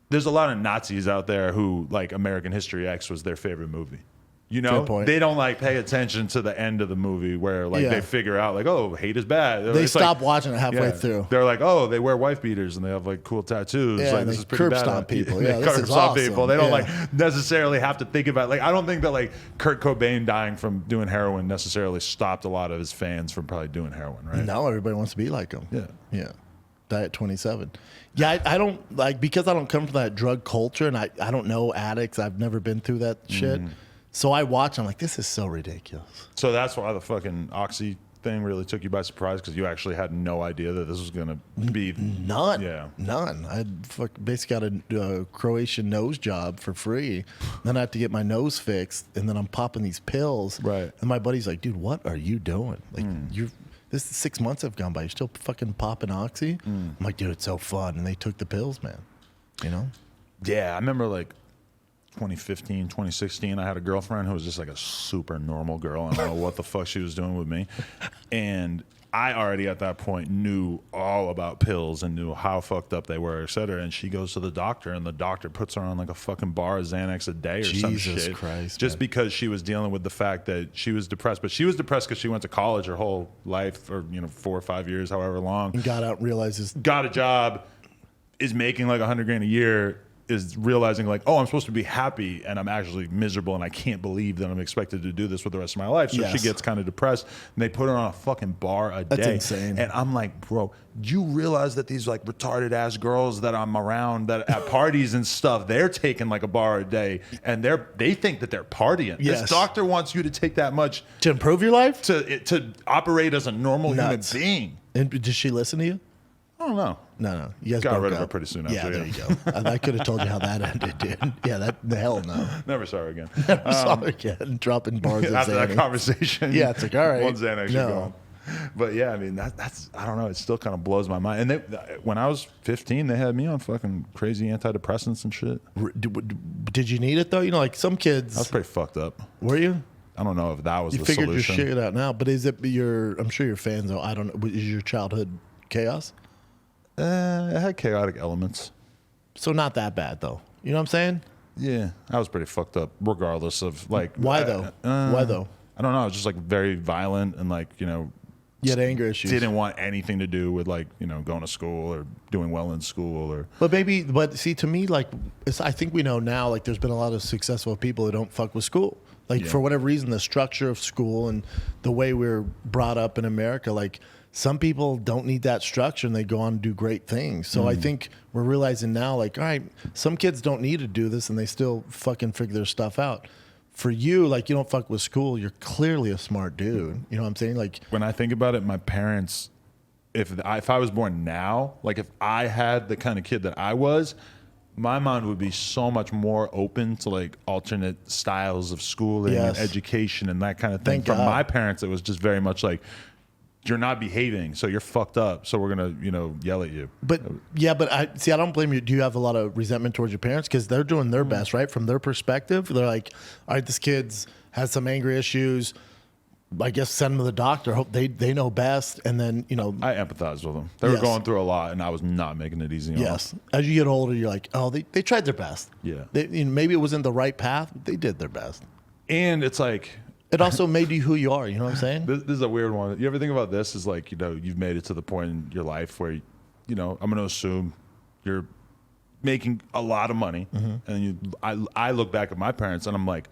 there's a lot of Nazis out there who like American History X was their favorite movie. You
Fair
know,
point.
they don't like pay attention to the end of the movie where like
Yeah.
they figure out like, oh, hate is bad.
They
It's
stop
like,
watching it halfway through.
They're like, oh, they wear wife beaters and they have like cool tattoos.
Yeah,
like
and
this
they
is pretty
curb
bad.
stomp people.
They
Yeah, this
curb
is
stomp
awesome.
people. They don't
Yeah.
like necessarily have to think about like I don't think that like Kurt Cobain dying from doing heroin necessarily stopped a lot of his fans from probably doing heroin, right?
Now everybody wants to be like him.
Yeah.
Yeah. Diet 27. Yeah, I don't like because I don't come from that drug culture and I don't know addicts. I've never been through that shit. So I watch, I'm like, this is so ridiculous.
So that's why the fucking Oxy thing really took you by surprise because you actually had no idea that this was gonna be
None.
Yeah.
None. I basically got a Croatian nose job for free. Then I have to get my nose fixed, and then I'm popping these pills.
Right.
And my buddy's like, dude, what are you doing? Like, this is 6 months have gone by. You're still fucking popping Oxy? I'm like, dude, it's so fun. And they took the pills, man. You know?
Yeah, I remember like 2015, 2016, I had a girlfriend who was just like a super normal girl. I don't know what the fuck she was doing with me. And I already at that point knew all about pills and knew how fucked up they were, et cetera. And she goes to the doctor and the doctor puts her on like a fucking bar of Xanax a day or some shit.
Jesus Christ.
Just
man.
because she was dealing with the fact that she was depressed. But she was depressed because she went to college her whole life or, 4 or 5 years, however long.
And got out and realizes,
Got a job, is making like $100,000 a year, is realizing like, oh, I'm supposed to be happy and I'm actually miserable and I can't believe that I'm expected to do this for the rest of my life. So
Yes.
she gets kind of depressed and they put her on a fucking bar a day.
That's insane.
And I'm like, bro, do you realize that these like retarded ass girls that I'm around that at parties and stuff, they're taking like a bar a day and they think that they're partying.
Yes.
This doctor wants you to take that much
to improve your life?
to operate as a normal
Nuts.
human being.
And did she listen to you?
I don't know.
No. You guys
Got
broke
rid of
up.
her pretty soon
Yeah,
after,
there
yeah.
you go. I could have told you how that ended, dude. Yeah, the hell no.
Never saw her again.
Never saw her again. Dropping bars of
After that
Xanax.
conversation,
Yeah, it's like, all right.
one Xanax
No.
gone. But yeah, I mean that's I don't know. It still kind of blows my mind. And when I was 15, they had me on fucking crazy antidepressants and shit.
Did you need it though? You know, like some kids.
I was pretty fucked up.
Were you?
I don't know if that was
You
the
figured
solution.
your shit out now, but is it your? I'm sure your fans though. I don't know. Is your childhood chaos?
It had chaotic elements.
So not that bad though. You know what I'm saying?
Yeah, I was pretty fucked up, regardless of like
Why though? Why though?
I don't know. I was just like very violent and like
You had anger issues.
didn't want anything to do with like going to school or doing well in school or
But see, to me, like, I think we know now, like, there's been a lot of successful people that don't fuck with school. Like,
Yeah.
for whatever reason, the structure of school and the way we're brought up in America, like, some people don't need that structure and they go on and do great things. So I think we're realizing now, like, all right, some kids don't need to do this and they still fucking figure their stuff out. For you, like, you don't fuck with school. You're clearly a smart dude. You know what I'm saying? Like,
when I think about it, my parents, if I was born now, like if I had the kind of kid that I was, my mind would be so much more open to like alternate styles of schooling
Yes.
and education and that kind of thing.
Thank
From
God.
my parents, it was just very much like, you're not behaving, so you're fucked up, so we're gonna, yell at you.
but I don't blame you. Do you have a lot of resentment towards your parents? Because they're doing their best, right? From their perspective, they're like, all right, this kid's has some angry issues. I guess send them to the doctor. Hope they know best. And then,
I empathize with them. They were
Yes.
going through a lot, and I was not making it easy on them.
yes, as you get older, you're like, oh, they tried their best.
Yeah.
Maybe it wasn't the right path, but they did their best.
And it's like,
It also made you who you are. You know what I'm saying?
this is a weird one. You ever think about this? Is like, you've made it to the point in your life where, I'm going to assume you're making a lot of money. And I look back at my parents and I'm like,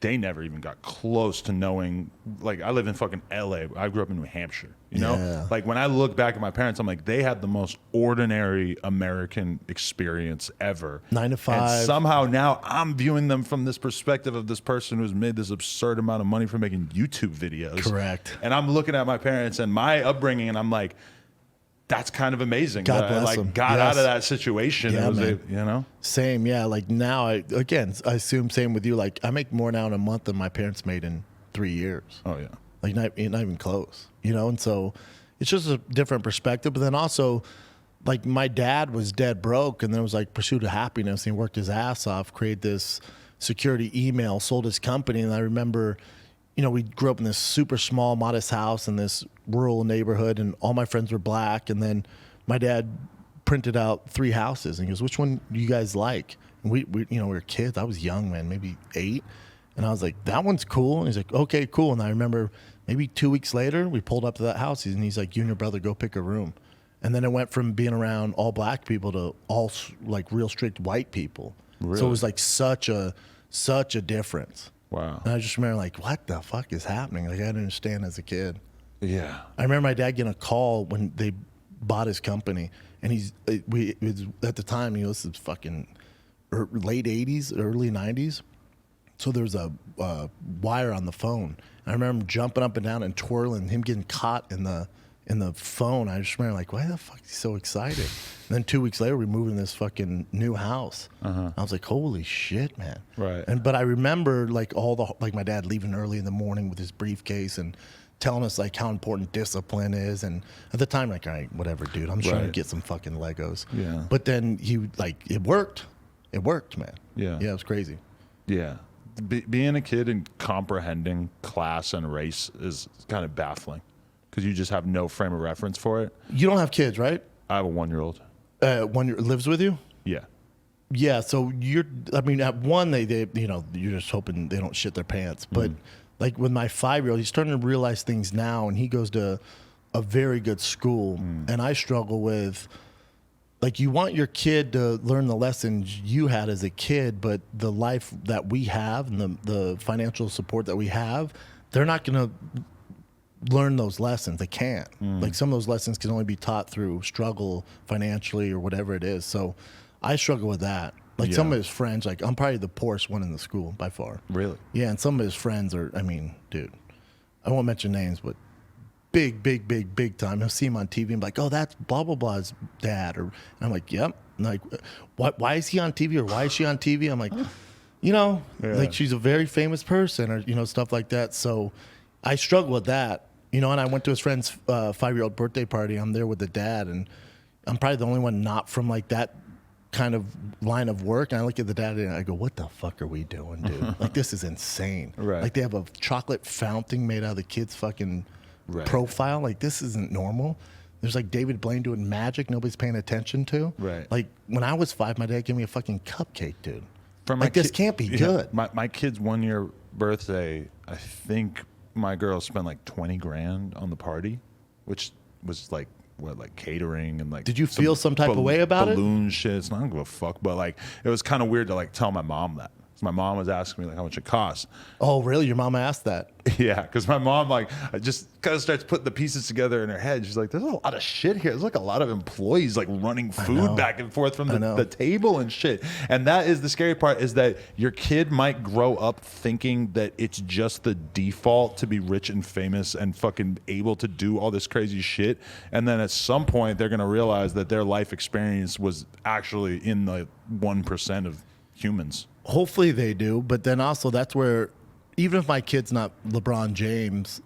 they never even got close to knowing. Like, I live in fucking LA. I grew up in New Hampshire,
Yeah.
Like, when I look back at my parents, I'm like, they had the most ordinary American experience ever.
9 to 5.
And somehow now I'm viewing them from this perspective of this person who's made this absurd amount of money for making YouTube videos.
Correct.
And I'm looking at my parents and my upbringing and I'm like, that's kind of amazing.
God
that I
bless them.
got
Yes.
out of that situation.
Yeah,
It was
man. Same, yeah. Like now, I assume same with you. Like I make more now in a month than my parents made in 3 years.
Oh yeah.
Like not even close, And so it's just a different perspective. But then also, like my dad was dead broke, and then it was like pursuit of happiness. And he worked his ass off, created this security email, sold his company. And I remember, we grew up in this super small, modest house in this rural neighborhood, and all my friends were black. And then my dad printed out 3 houses, and he goes, "Which one do you guys like?" And we were kids. I was young, man, maybe 8. And I was like, that one's cool. And he's like, okay, cool. And I remember maybe 2 weeks later, we pulled up to that house, and he's like, you and your brother go pick a room. And then it went from being around all black people to all like real strict white people.
Really?
So it was like such a difference.
Wow.
And I just remember like, what the fuck is happening? Like I didn't understand as a kid.
Yeah.
I remember my dad getting a call when they bought his company, and it was at the time, this is fucking late 80s, early 90s. So there was a wire on the phone. I remember him jumping up and down and twirling, him getting caught in the phone. I just remember like, why the fuck is he so excited? And then 2 weeks later, we moved in this fucking new house. I was like, holy shit, man.
Right.
But I remember like my dad leaving early in the morning with his briefcase and telling us like how important discipline is. And at the time, like, all right, whatever, dude. I'm just trying to get some fucking Legos.
Yeah.
But then it worked. It worked, man.
Yeah.
Yeah, it was crazy.
Yeah. Being a kid and comprehending class and race is kind of baffling because you just have no frame of reference for it.
You don't have kids, right?
I have a 1-year-old.
1 year lives with you?
Yeah.
Yeah. So at one, they you're just hoping they don't shit their pants. But like with my 5-year-old, he's starting to realize things now, and he goes to a very good school. And I struggle with, like, you want your kid to learn the lessons you had as a kid, but the life that we have and the financial support that we have, they're not going to learn those lessons. They can't. Like, some of those lessons can only be taught through struggle financially or whatever it is. So I struggle with that. Like, some of his friends, like, I'm probably the poorest one in the school by far.
Really?
Yeah, and some of his friends are, dude, I won't mention names, but big time. He'll see him on TV and be like, oh, that's blah, blah, blah's dad. And I'm like, yep. And like, why is he on TV, or why is she on TV? I'm like, like, she's a very famous person, or, stuff like that. So I struggle with that, and I went to his friend's 5-year-old birthday party. I'm there with the dad, and I'm probably the only one not from like that kind of line of work. And I look at the dad and I go, what the fuck are we doing, dude? Like, this is insane.
Right.
Like, they have a chocolate fountain made out of the kid's fucking profile. Like, this isn't normal. There's like David Blaine doing magic nobody's paying attention to.
Right.
Like, when I was 5, my dad gave me a fucking cupcake, dude.
For
this can't be good.
My kid's 1-year birthday, I think my girl spent like 20 grand on the party, which was like, like catering and like.
Did you feel some type of way about
balloon shit? It's not, I don't give a fuck, but like, it was kind of weird to like tell my mom that. My mom was asking me like how much it costs.
Oh, really? Your mom asked that?
Yeah, because my mom like just kind of starts putting the pieces together in her head. She's like, "There's a lot of shit here. There's like a lot of employees like running food back and forth from the table and shit." And that is the scary part, is that your kid might grow up thinking that it's just the default to be rich and famous and fucking able to do all this crazy shit. And then at some point, they're gonna realize that their life experience was actually in the 1% of humans.
Hopefully they do, but then also that's where, even if my kid's not LeBron James,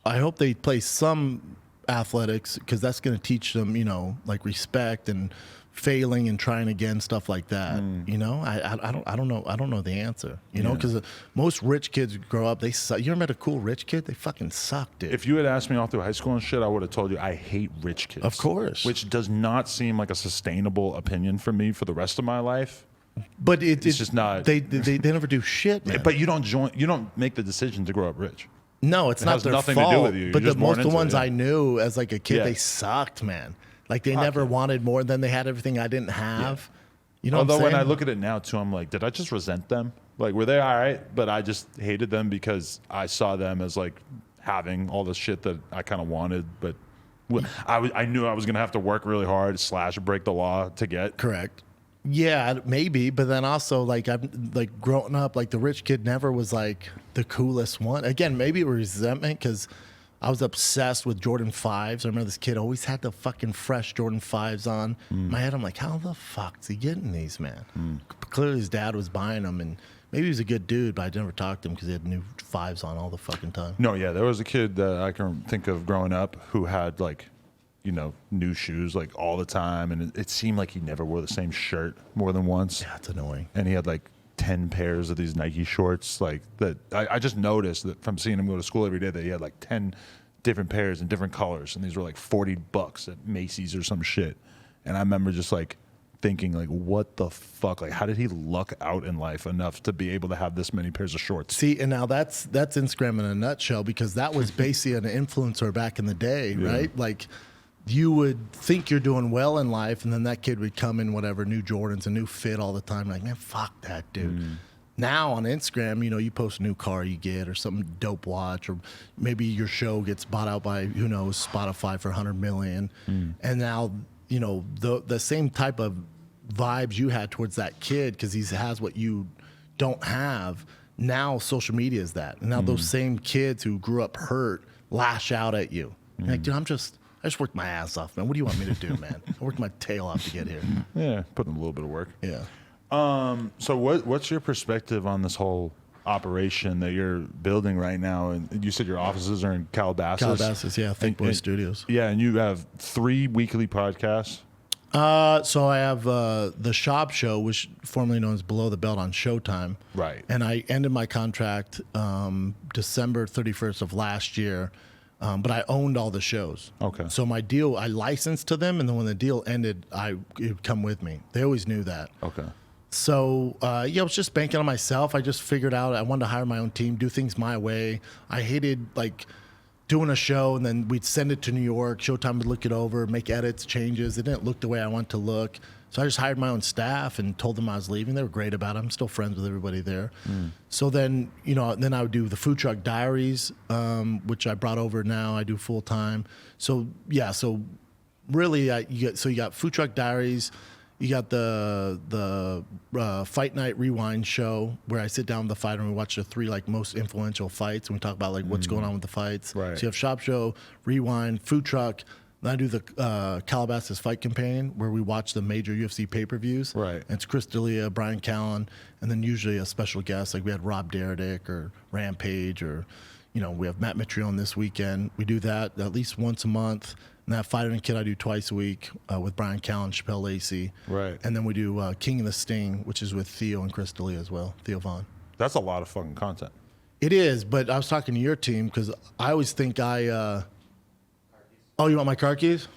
I hope they play some athletics, because that's going to teach them, like respect and failing and trying again, stuff like that. I don't know the answer. Because most rich kids grow up, they suck. You ever met a cool rich kid? They fucking suck, dude.
If you had asked me all through high school and shit, I would have told you I hate rich kids.
Of course.
Which does not seem like a sustainable opinion for me for the rest of my life.
But it's
just not.
They never do shit, man.
But you don't make the decision to grow up rich.
No, it's not their
nothing
fault.
to do with you.
But most of the ones
it,
I knew as like a kid, they sucked, man. Like, they never wanted more. Then they had everything I didn't have.
Yeah. Although when I look at it now too, I'm like, did I just resent them? Like, were they all right? But I just hated them because I saw them as like having all the shit that I kind of wanted, but I knew I was gonna have to work really hard / break the law to get.
Correct. Yeah, maybe, but then also like I'm like growing up, like the rich kid never was like the coolest one. Again, maybe it was resentment, because I was obsessed with Jordan 5s. I remember this kid always had the fucking fresh Jordan 5s on. In my head, I'm like, how the fuck's he getting these, man? Clearly his dad was buying them, and maybe he was a good dude, but I never talked to him because he had new 5s on all the fucking time.
No, yeah, there was a kid that I can think of growing up who had like, new shoes like all the time, and it seemed like he never wore the same shirt more than once.
Yeah, it's annoying.
And he had like 10 pairs of these Nike shorts, like that. I just noticed that from seeing him go to school every day that he had like 10 different pairs in different colors, and these were like $40 at Macy's or some shit. And I remember just like thinking like, what the fuck? Like, how did he luck out in life enough to be able to have this many pairs of shorts?
See, and now that's Instagram in a nutshell, because that was basically an influencer back in the day, right? Like, you would think you're doing well in life, and then that kid would come in whatever, new Jordans, a new fit all the time. Like, man, fuck that dude. Now on Instagram, you post a new car you get, or some dope watch, or maybe your show gets bought out by, who knows, Spotify for 100 million. And now, the same type of vibes you had towards that kid, because he has what you don't have. Now social media is that. And now those same kids who grew up hurt lash out at you. Like, dude, I just worked my ass off, man. What do you want me to do, man? I worked my tail off to get here.
Yeah, put in a little bit of work.
Yeah.
So what's your perspective on this whole operation that you're building right now? And you said your offices are in Calabasas.
Calabasas, yeah, Think Boy Studios.
Yeah, and you have 3 weekly podcasts.
So I have the Schaub show, which formerly known as Below the Belt, on Showtime.
Right.
And I ended my contract December 31st of last year, but I owned all the shows.
Okay.
So my deal, I licensed to them, and then when the deal ended, it would come with me. They always knew that.
Okay.
So, I was just banking on myself. I just figured out I wanted to hire my own team, do things my way. I hated, like, doing a show, and then we'd send it to New York. Showtime would look it over, make edits, changes. It didn't look the way I want to look. So I just hired my own staff and told them I was leaving. They were great about it. I'm still friends with everybody there. So then, then I would do the Food Truck Diaries, which I brought over now. I do full time. So, yeah, so really, you got Food Truck Diaries. You got the Fight Night Rewind show, where I sit down with the fighter and we watch the 3 most influential fights, and we talk about what's going on with the fights.
Right.
So you have Shop Show, Rewind, Food Truck. Then I do the Calabasas Fight Companion, where we watch the major UFC pay-per-views.
Right.
And it's Chris D'Elia, Brian Callen, and then usually a special guest, like we had Rob Dyrdek or Rampage, or we have Matt Mitrione this weekend. We do that at least once a month. And that Fighter and Kid I do twice a week with Brian Callen, Chappelle Lacey.
Right.
And then we do King of the Sting, which is with Theo and Chris D'Elia as well, Theo Vaughn.
That's a lot of fucking content.
It is, but I was talking to your team, because I always think oh, you want my car keys?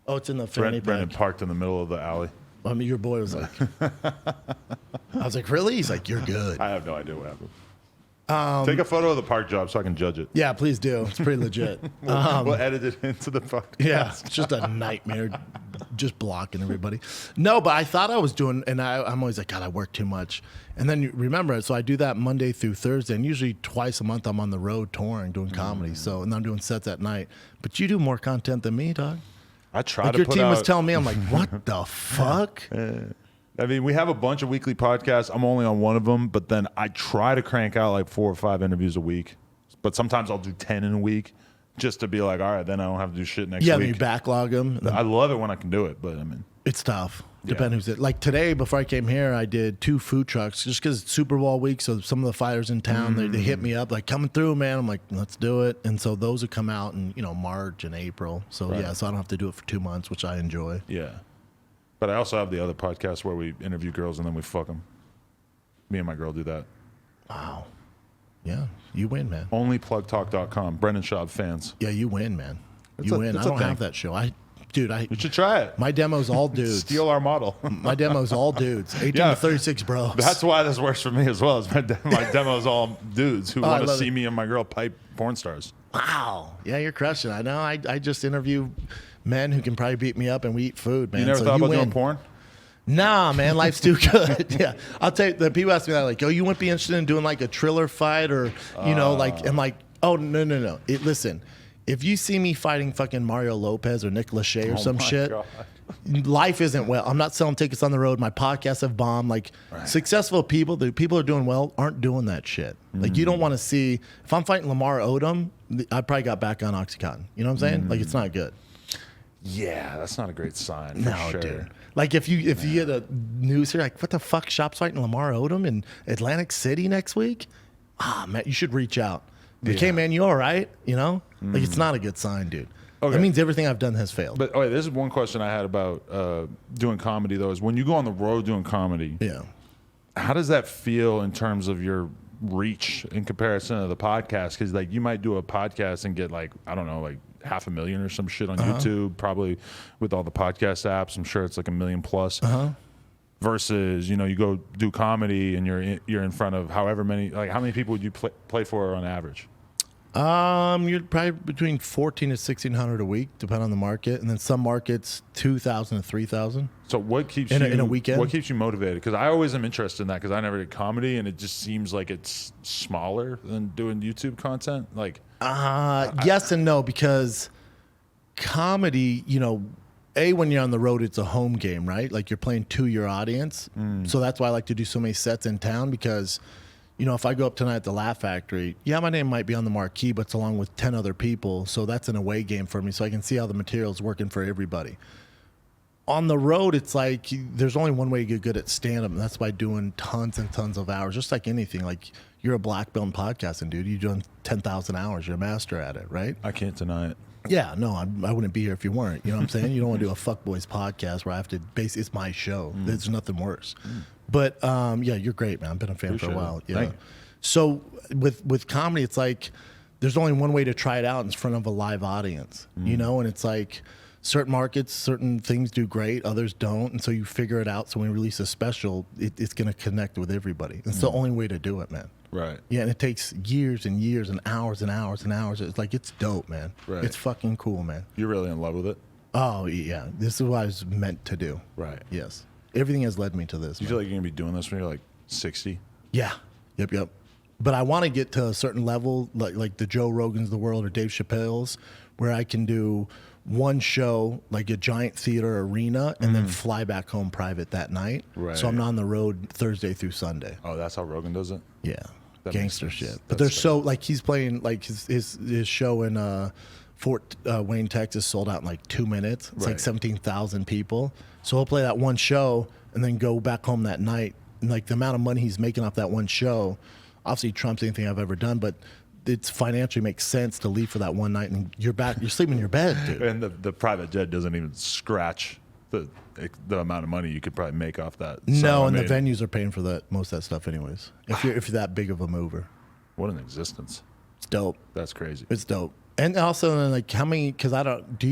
Oh, it's in the fanny pack.
Brendan parked in the middle of the alley.
I mean, your boy was like, I was like, really? He's like, you're good.
I have no idea what happened. Take a photo of the park job so I can judge it.
Yeah, please do. It's pretty legit.
We'll edit it into the podcast.
Yeah, it's just a nightmare, just blocking everybody. No, but I thought I was doing, and I'm always like, God, I work too much. And then remember, so I do that Monday through Thursday, and usually twice a month I'm on the road touring, doing comedy. So, and I'm doing sets at night. But you do more content than me, dog.
I try
like
to
your
put
team
out,
was telling me, I'm like, what the fuck?
I mean, we have a bunch of weekly podcasts. I'm only on one of them, but then I try to crank out like 4 or 5 interviews a week. But sometimes I'll do 10 in a week, just to be like, all right, then I don't have to do shit next week.
Yeah, you backlog them.
I love it when I can do it, but I mean,
it's tough. Depending who's it. Like today, before I came here, I did 2 food trucks just because it's Super Bowl week. So some of the fighters in town, they hit me up like, coming through, man. I'm like, let's do it. And so those would come out in March and April. So yeah, so I don't have to do it for 2 months, which I enjoy.
yeah. But I also have the other podcast where we interview girls and then we fuck them. Me and my girl do that.
Wow. Yeah, you win, man.
Onlyplugtalk.com. Brendan Schaub fans.
Yeah, you win, man. You win. I don't have that show. You
should try it.
My demo's all dudes.
Steal our model.
My demo's all dudes. 18 to 36 bros.
That's why this works for me as well. Is my demo's all dudes who want to see me and my girl pipe porn stars.
Wow. Yeah, you're crushing. I know. I just interview men who can probably beat me up, and we eat food, man.
You never thought about doing porn?
Nah, man, life's too good. Yeah, I'll tell you. The people ask me that, like, "Oh, you wouldn't be interested in doing like a Triller fight, or like?" I'm like, "Oh, no. Listen, if you see me fighting fucking Mario Lopez or Nick Lachey or some shit, God. Life isn't well. I'm not selling tickets on the road. My podcasts have bombed. Like successful people, the people who are doing well aren't doing that shit. Like you don't want to see. If I'm fighting Lamar Odom, I probably got back on OxyContin. You know what I'm saying? Like it's not good.
Yeah, that's not a great sign.
No,
for sure.
dude. Like if you get a news here, like what the fuck, Shop's fighting Lamar Odom in Atlantic City next week? Man, you should reach out. Like, hey man, you all right? Like it's not a good sign, dude. Okay. That means everything I've done has failed.
But this is one question I had about doing comedy though. Is when you go on the road doing comedy, how does that feel in terms of your reach in comparison to the podcast? Because like you might do a podcast and get like, I don't know, like 500,000 or some shit on YouTube, probably with all the podcast apps. I'm sure it's like 1 million plus. Versus, you know, you go do comedy and you're in front of however many, like how many people would you play for on average?
You're probably between 14 to 1,600 a week, depending on the market, and then some markets 2,000 to 3,000.
So what keeps
in
you
a weekend?
What keeps you motivated? Because I always am interested in that because I never did comedy, and it just seems like it's smaller than doing YouTube content. Like,
yes and no, because comedy, you know, when you're on the road, it's a home game, right? Like you're playing to your audience. So that's why I like to do so many sets in town because, you know, if I go up tonight at the Laugh Factory, yeah, my name might be on the marquee, but it's along with 10 other people. So that's an away game for me. So I can see how the material's working for everybody. On the road, it's like there's only one way to get good at stand-up, and that's by doing tons and tons of hours, just like anything. Like you're a black belt in podcasting, dude. You're doing 10,000 hours. You're a master at it, right?
I can't deny it.
Yeah, no, I wouldn't be here if you weren't. You know what I'm saying? You don't want to do a fuckboys podcast where I have to it's my show. There's nothing worse. But yeah, you're great, man. I've been a fan for a while. Yeah. So with comedy, it's like there's only one way to try it out in front of a live audience, you know? And it's like certain markets, certain things do great, others don't. And so you figure it out. So when we release a special, it's going to connect with everybody. It's the only way to do it, man.
Right.
Yeah, and it takes years and years and hours and hours and hours. It's like, it's dope, man.
Right.
It's fucking cool, man.
You're really in love with it?
Oh, yeah. This is what I was meant to do.
Right.
Yes. Everything has led me to this.
You feel like you're going to be doing this when you're like 60?
Yeah. Yep. But I want to get to a certain level, like the Joe Rogans of the world or Dave Chappelle's, where I can do one show, like a giant theater arena, and then fly back home private that night.
Right.
So I'm not on the road Thursday through Sunday.
Oh, that's how Rogan does it?
Yeah.
That
Gangster
makes sense.
shit. But they're so, like, he's playing, like, his show in Fort Wayne, Texas sold out in like 2 minutes. It's like 17,000 people. So he'll play that one show and then go back home that night. And like the amount of money he's making off that one show, obviously trumps anything I've ever done, but it's financially makes sense to leave for that one night and you're back, you're sleeping in your bed, dude.
And the private jet doesn't even scratch the amount of money you could probably make off that.
No,
so,
and the venues are paying for that most of that stuff anyways. If you're that big of a mover.
What an existence.
It's dope.
That's crazy.
It's dope. And also like how many, cause do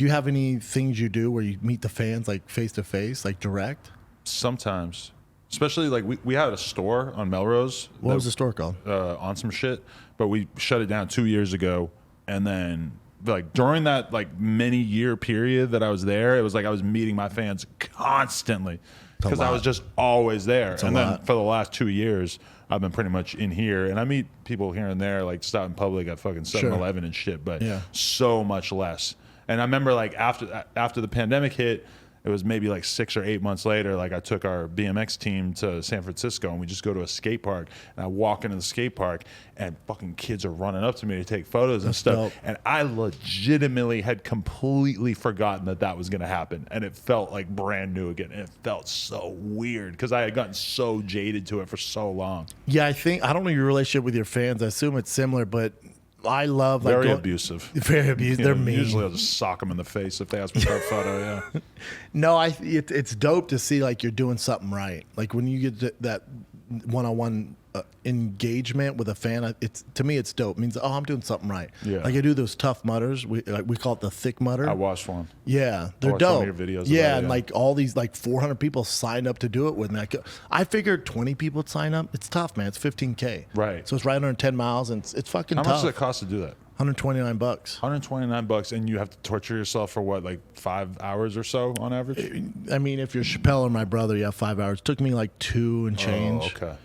you have any things you do where you meet the fans like face to face, like direct?
Sometimes. Especially like we had a store on Melrose.
What was the store called?
On some shit, but we shut it down 2 years ago. And then like during that like many year period that I was there, it was like I was meeting my fans constantly because I was just always there. And then for the last 2 years, I've been pretty much in here, and I meet people here and there, like just out in public at fucking 7-Eleven and shit, but so much less. And I remember like after the pandemic hit, it was maybe like 6 or 8 months later, like I took our BMX team to San Francisco and we just go to a skate park and I walk into the skate park and fucking kids are running up to me to take photos and stuff.
Dope.
And I legitimately had completely forgotten that was going to happen. And it felt like brand new again. And it felt so weird because I had gotten so jaded to it for so long.
Yeah, I don't know your relationship with your fans. I assume it's similar, but I love
very abusive.
Very abusive. They're mean.
Usually I'll just sock them in the face if they ask me for a photo. Yeah.
No, it's dope to see like you're doing something right. Like when you get that one-on-one engagement with a fan, to me it's dope. It means I'm doing something right.
Yeah.
Like I do those tough mutters. We call it the thick mutter.
I watched one.
Yeah, they're
watched
dope.
One of your videos.
Yeah, and like all these like 400 people signed up to do it with me. I figured 20 people would sign up. It's tough, man. It's $15K.
Right.
So it's right under 10 miles, and it's fucking tough.
How much does it cost to do that?
$129.
$129, and you have to torture yourself for what, like 5 hours or so on average?
I mean, if you're Chappelle or my brother, 5 hours. It took me like 2 and change.
Oh, okay.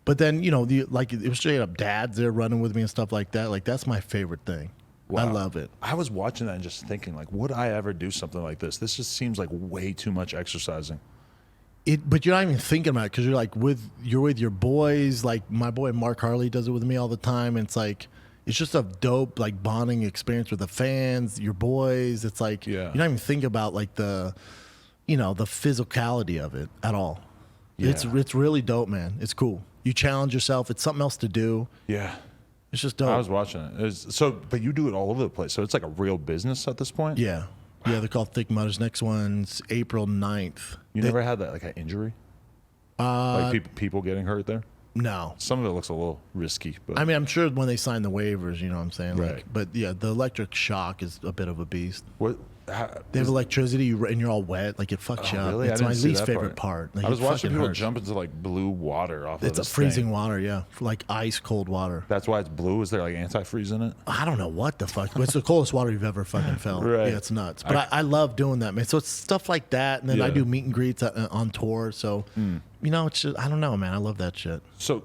But then, it was straight up dads there running with me and stuff like that. Like, that's my favorite thing. Wow. I love it.
I was watching that and just thinking, like, would I ever do something like this? This just seems like way too much exercising.
But you're not even thinking about it because you're like you're with your boys. Like my boy Mark Harley does it with me all the time. And it's like, it's just a dope like bonding experience with the fans, your boys. It's like, you're not even thinking about like the physicality of it at all. Yeah. It's really dope, man. It's cool. You challenge yourself. It's something else to do.
Yeah.
It's just dope.
I was watching it. But you do it all over the place. So it's like a real business at this point?
Yeah. Yeah, they're called Thick Mutters. Next one's April 9th.
You never had that, like an injury? Like people getting hurt there?
No.
Some of it looks a little risky, but
I mean, I'm sure when they sign the waivers, you know what I'm saying? Like,
Right.
but yeah, the electric shock is a bit of a beast.
what?
They have electricity and you're all wet. Like, it fucks you up.
Really? I
It's my
didn't see
least
that
favorite part. Like,
I was
it
watching
fucking
people
hurts.
jump into like blue water off of
It's a
this
freezing
thing.
water, yeah. Like ice cold water.
That's why it's blue. Is there like antifreeze in it?
I don't know what the fuck. It's the coldest water you've ever fucking felt.
Right.
Yeah, it's nuts. But I love doing that, man. So it's stuff like that. And then I
Yeah.
do meet and greets on tour. So, you know, it's just, I don't know, man. I love that shit.
So,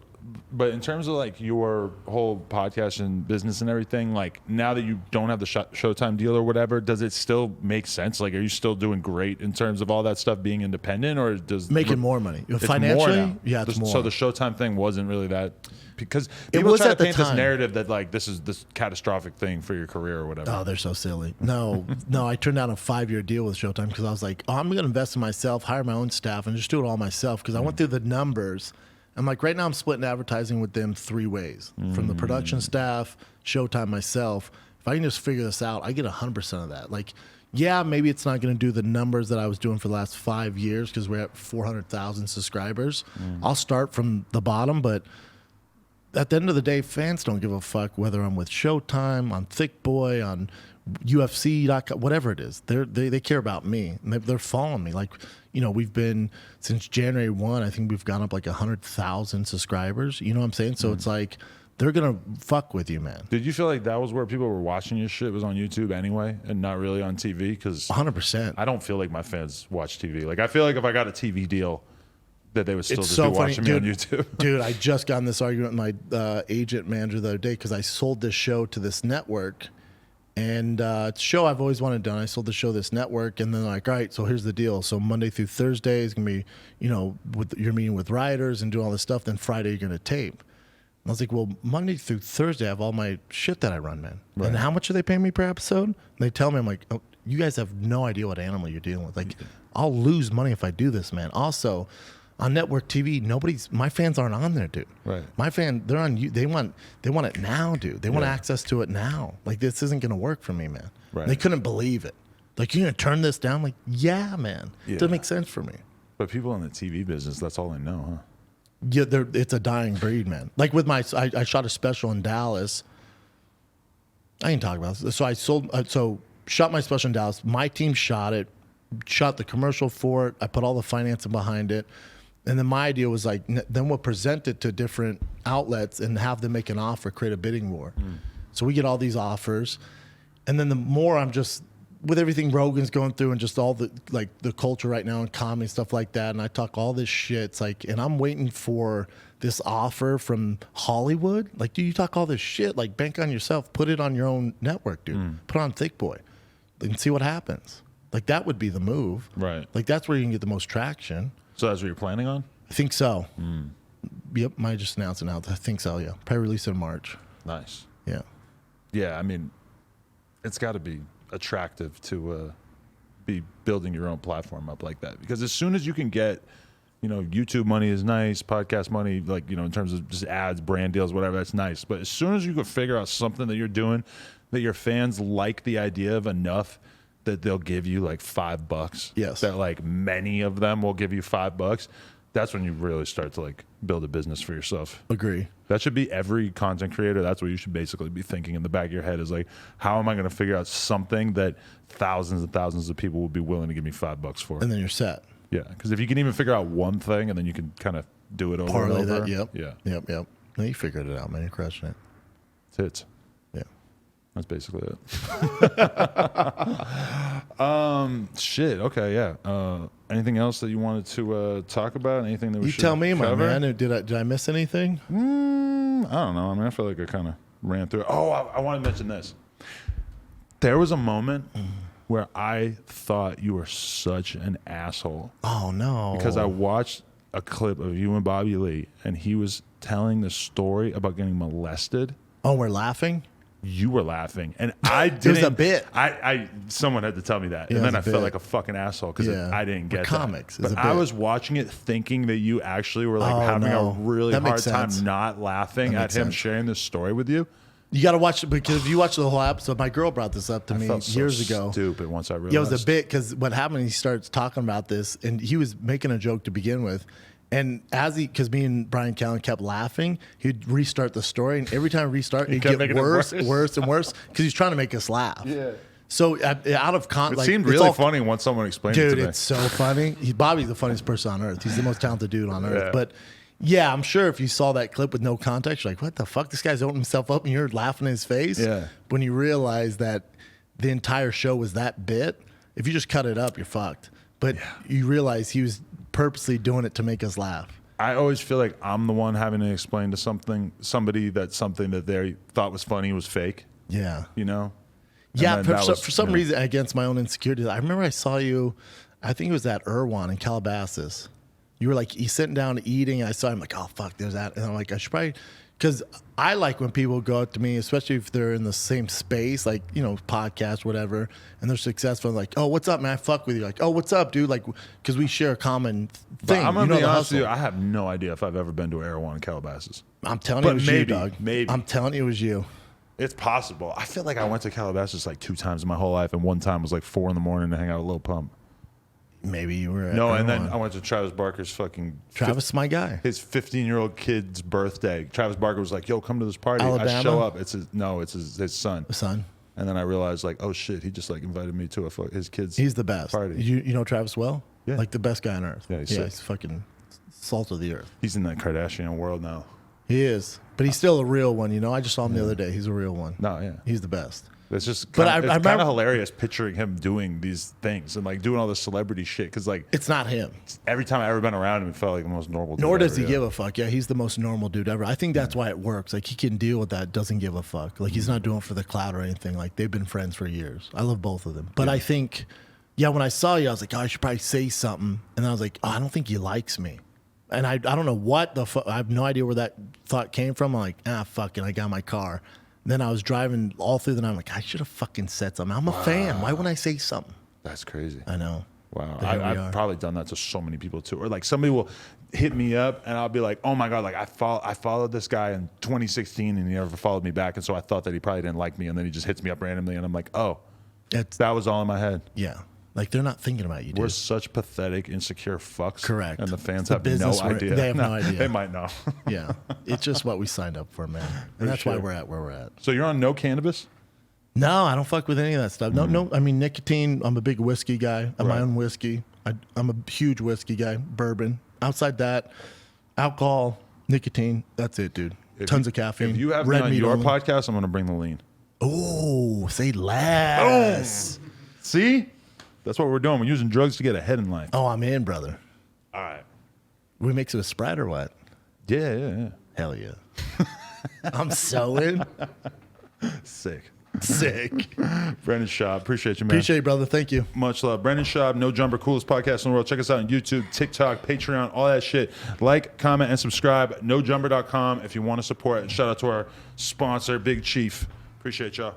but in terms of like your whole podcast and business and everything, like now that you don't have the Showtime deal or whatever, does it still make sense? Like, are you still doing great in terms of all that stuff being independent, or does
Making more money.
it's
Financially,
more now?
yeah, it's more.
So the Showtime thing wasn't really that, because
It
people
was
try to
at the
paint this
time.
narrative that like this is this catastrophic thing for your career or whatever.
Oh, they're so silly. No, I turned down a 5-year deal with Showtime because I was like, oh, I'm going to invest in myself, hire my own staff, and just do it all myself. Because I went through the numbers. I'm like, right now I'm splitting advertising with them 3 ways. From the production staff, Showtime, myself. If I can just figure this out, I get 100% of that. Like, yeah, maybe it's not going to do the numbers that I was doing for the last 5 years because we're at 400,000 subscribers. I'll start from the bottom, but at the end of the day, fans don't give a fuck whether I'm with Showtime, on Thick Boy, on UFC.com, whatever it is. They care about me, and they're following me. Like, you know, we've been, since January 1, I think we've gone up like 100,000 subscribers. You know what I'm saying? So it's like, they're going to fuck with you, man.
Did you feel like that was where people were watching your shit, was on YouTube anyway, and not really on TV? Because
100%.
I don't feel like my fans watch TV. Like, I feel like if I got a TV deal, that they would still
It's
just
so
be
funny,
watching
dude.
me on YouTube.
Dude, I just got in this argument with my agent manager the other day because I sold this show to this network. And it's a show I've always wanted done. I sold the show to this network, and then like, all right, so here's the deal. So Monday through Thursday is gonna be, you know, you're meeting with writers and doing all this stuff. Then Friday you're gonna tape. And I was like, well, Monday through Thursday I have all my shit that I run, man.
Right.
And how much are they paying me per episode? And they tell me, I'm like, oh, you guys have no idea what animal you're dealing with. Like, I'll lose money if I do this, man. Also, on network TV, my fans aren't on there, dude.
Right.
My fan, they're on you. They want it now, dude. They want access to it now. Like, this isn't gonna work for me, man.
Right.
They couldn't believe it. Like, you're gonna turn this down? Like, yeah, man.
Yeah.
It doesn't make sense for me.
But people in the TV business, that's all they know, huh?
Yeah, it's a dying breed, man. Like with I shot a special in Dallas. I can talk about this. So shot my special in Dallas. My team shot it, shot the commercial for it. I put all the financing behind it. And then my idea was like, then we'll present it to different outlets and have them make an offer, create a bidding war. So we get all these offers. And then the more I'm just, with everything Rogan's going through and just all the, like the culture right now and comedy and stuff like that. And I talk all this shit. It's like, and I'm waiting for this offer from Hollywood. Like, dude, you talk all this shit, like bank on yourself, put it on your own network, dude. Put it on Thick Boy and see what happens. Like, that would be the move.
Right.
Like, that's where you can get the most traction.
So that's what you're planning on?
I think so. Yep, might just announce it now. I think so, yeah. Probably release it in March.
Nice.
Yeah.
Yeah, I mean, it's got to be attractive to be building your own platform up like that. Because as soon as you can get, you know, YouTube money is nice, podcast money, like, you know, in terms of just ads, brand deals, whatever, that's nice. But as soon as you can figure out something that you're doing that your fans like the idea of enough that they'll give you like $5.
Yes.
That like many of them will give you $5. That's when you really start to like build a business for yourself.
Agree.
That should be every content creator. That's what you should basically be thinking in the back of your head is like, how am I going to figure out something that thousands and thousands of people will be willing to give me $5 for?
And then you're set.
Yeah, because if you can even figure out one thing and then you can kind of do it over
Parlay
and over.
that. Yep.
Yeah.
Yep. No, you figured it out, man. You're crushing it.
It's hits.
Yeah.
That's basically it. Shit. Okay. Yeah. Anything else that you wanted to talk about? Anything that we
You
should
tell me, my
cover?
man. Did I miss anything?
I don't know. I mean, I feel like I kind of ran through it. Oh, I want to mention this. There was a moment where I thought you were such an asshole
Oh no.
because I watched a clip of you and Bobby Lee, and he was telling the story about getting molested.
Oh, we're laughing?
You were laughing, and I didn't.
was a bit.
Someone had to tell me that,
Yeah,
and
it
then I
was a
felt
bit.
like a fucking asshole because
Yeah.
I didn't
We're
get
comics.
that.
It's
But
a
I
bit.
was watching it, thinking that you actually were like
Oh,
having
no.
a really
That
hard
makes
time
sense.
not laughing
That
at
makes
him
sense.
sharing this story with you.
You got to watch it because if you watch the whole episode, my girl brought this up to
I
me
felt so
years ago.
Stupid once I realized.
Yeah, it was a bit because what happened, he starts talking about this and he was making a joke to begin with. And because me and Brian Callen kept laughing, he'd restart the story, and every time I restart, it'd get worse, worse, and worse because he's trying to make us laugh.
Yeah.
So out of context,
it seemed really funny once someone explained it to me.
Dude, it's so funny. Bobby's the funniest person on earth. He's the most talented dude on earth.
Yeah.
But yeah, I'm sure if you saw that clip with no context, you're like, what the fuck? This guy's opening himself up, and you're laughing in his face.
Yeah.
When you realize that the entire show was that bit, if you just cut it up, you're fucked. But you realize he was purposely doing it to make us laugh.
I always feel like I'm the one having to explain to somebody that something that they thought was funny was fake.
Yeah.
You know?
Yeah, for some reason, against my own insecurities. I remember I saw you, I think it was at Irwan in Calabasas. You were like, he's sitting down eating. I saw him like, oh, fuck, there's that. And I'm like, I should probably, because I like when people go up to me, especially if they're in the same space, like, you know, podcast, whatever, and they're successful. Like, oh, what's up, man? I fuck with you. Like, oh, what's up, dude? Like, because we share a common thing.
But I'm going to be honest with you, I have no idea if I've ever been to Erewhon in Calabasas.
I'm telling you it was you, dog.
Maybe.
I'm telling you it was you.
It's possible. I feel like I went to Calabasas like 2 times in my whole life, and one time was like 4 a.m. to hang out with Lil Pump.
Maybe you were at
No,
Erewhon.
and then I went to Travis Barker's fucking...
Travis, my guy.
His 15-year-old kid's birthday. Travis Barker was like, yo, come to this party.
Alabama?
I show up. It's his son.
The son.
And then I realized, like, oh, shit, he just, like, invited me to his kid's
He's the best.
party.
You know Travis well?
Yeah.
Like the best guy on earth.
Yeah,
he's fucking salt of the earth.
He's in that Kardashian world now.
He is. But he's still a real one, you know? I just saw him the other day. He's a real one.
No, yeah.
He's the best.
It's just
But
kind
I
of
remember-
hilarious picturing him doing these things and, like, doing all this celebrity shit. Because, like,
It's not him.
every time I've ever been around him, it felt like the most normal dude
Nor does
ever,
he give a fuck. Yeah, he's the most normal dude ever. I think that's why it works. Like, he can deal with that, doesn't give a fuck. Like, he's not doing it for the clout or anything. Like, they've been friends for years. I love both of them. But I think, when I saw you, I was like, oh, I should probably say something. And then I was like, oh, I don't think he likes me. And I don't know what the fuck. I have no idea where that thought came from. I'm like, fuck it. I got my car. Then I was driving all through the night. I'm like, I should have fucking said something. I'm a fan. Why wouldn't I say something?
That's crazy.
I know.
Wow. I've probably done that to so many people too. Or like somebody will hit me up and I'll be like, oh my God, like I followed this guy in 2016 and he never followed me back. And so I thought that he probably didn't like me. And then he just hits me up randomly and I'm like, oh, that was all in my head.
Yeah. Like they're not thinking about you, dude.
We're such pathetic, insecure fucks.
Correct.
And the fans have no idea.
They have no idea.
They might know.
Yeah. It's just what we signed up for, man. And that's why we're at where we're at.
So you're on no cannabis?
No, I don't fuck with any of that stuff. No. I mean, nicotine, I'm a big whiskey guy. I'm my own whiskey. I'm a huge whiskey guy. Bourbon. Outside that, alcohol, nicotine, that's it, dude. Tons of caffeine.
If you have me on your podcast, I'm going to bring the lean.
Oh, say less.
Boom. See? That's what we're doing. We're using drugs to get ahead in life.
Oh, I'm in, brother.
All right.
We mix it with Sprite or what?
Yeah.
Hell yeah. I'm so in.
Sick. Brendan Schaub. Appreciate you, man.
Appreciate you, brother. Thank you.
Much love. Brendan Schaub, No Jumper, coolest podcast in the world. Check us out on YouTube, TikTok, Patreon, all that shit. Like, comment, and subscribe. NoJumper.com if you want to support. Shout out to our sponsor, Big Chief. Appreciate y'all.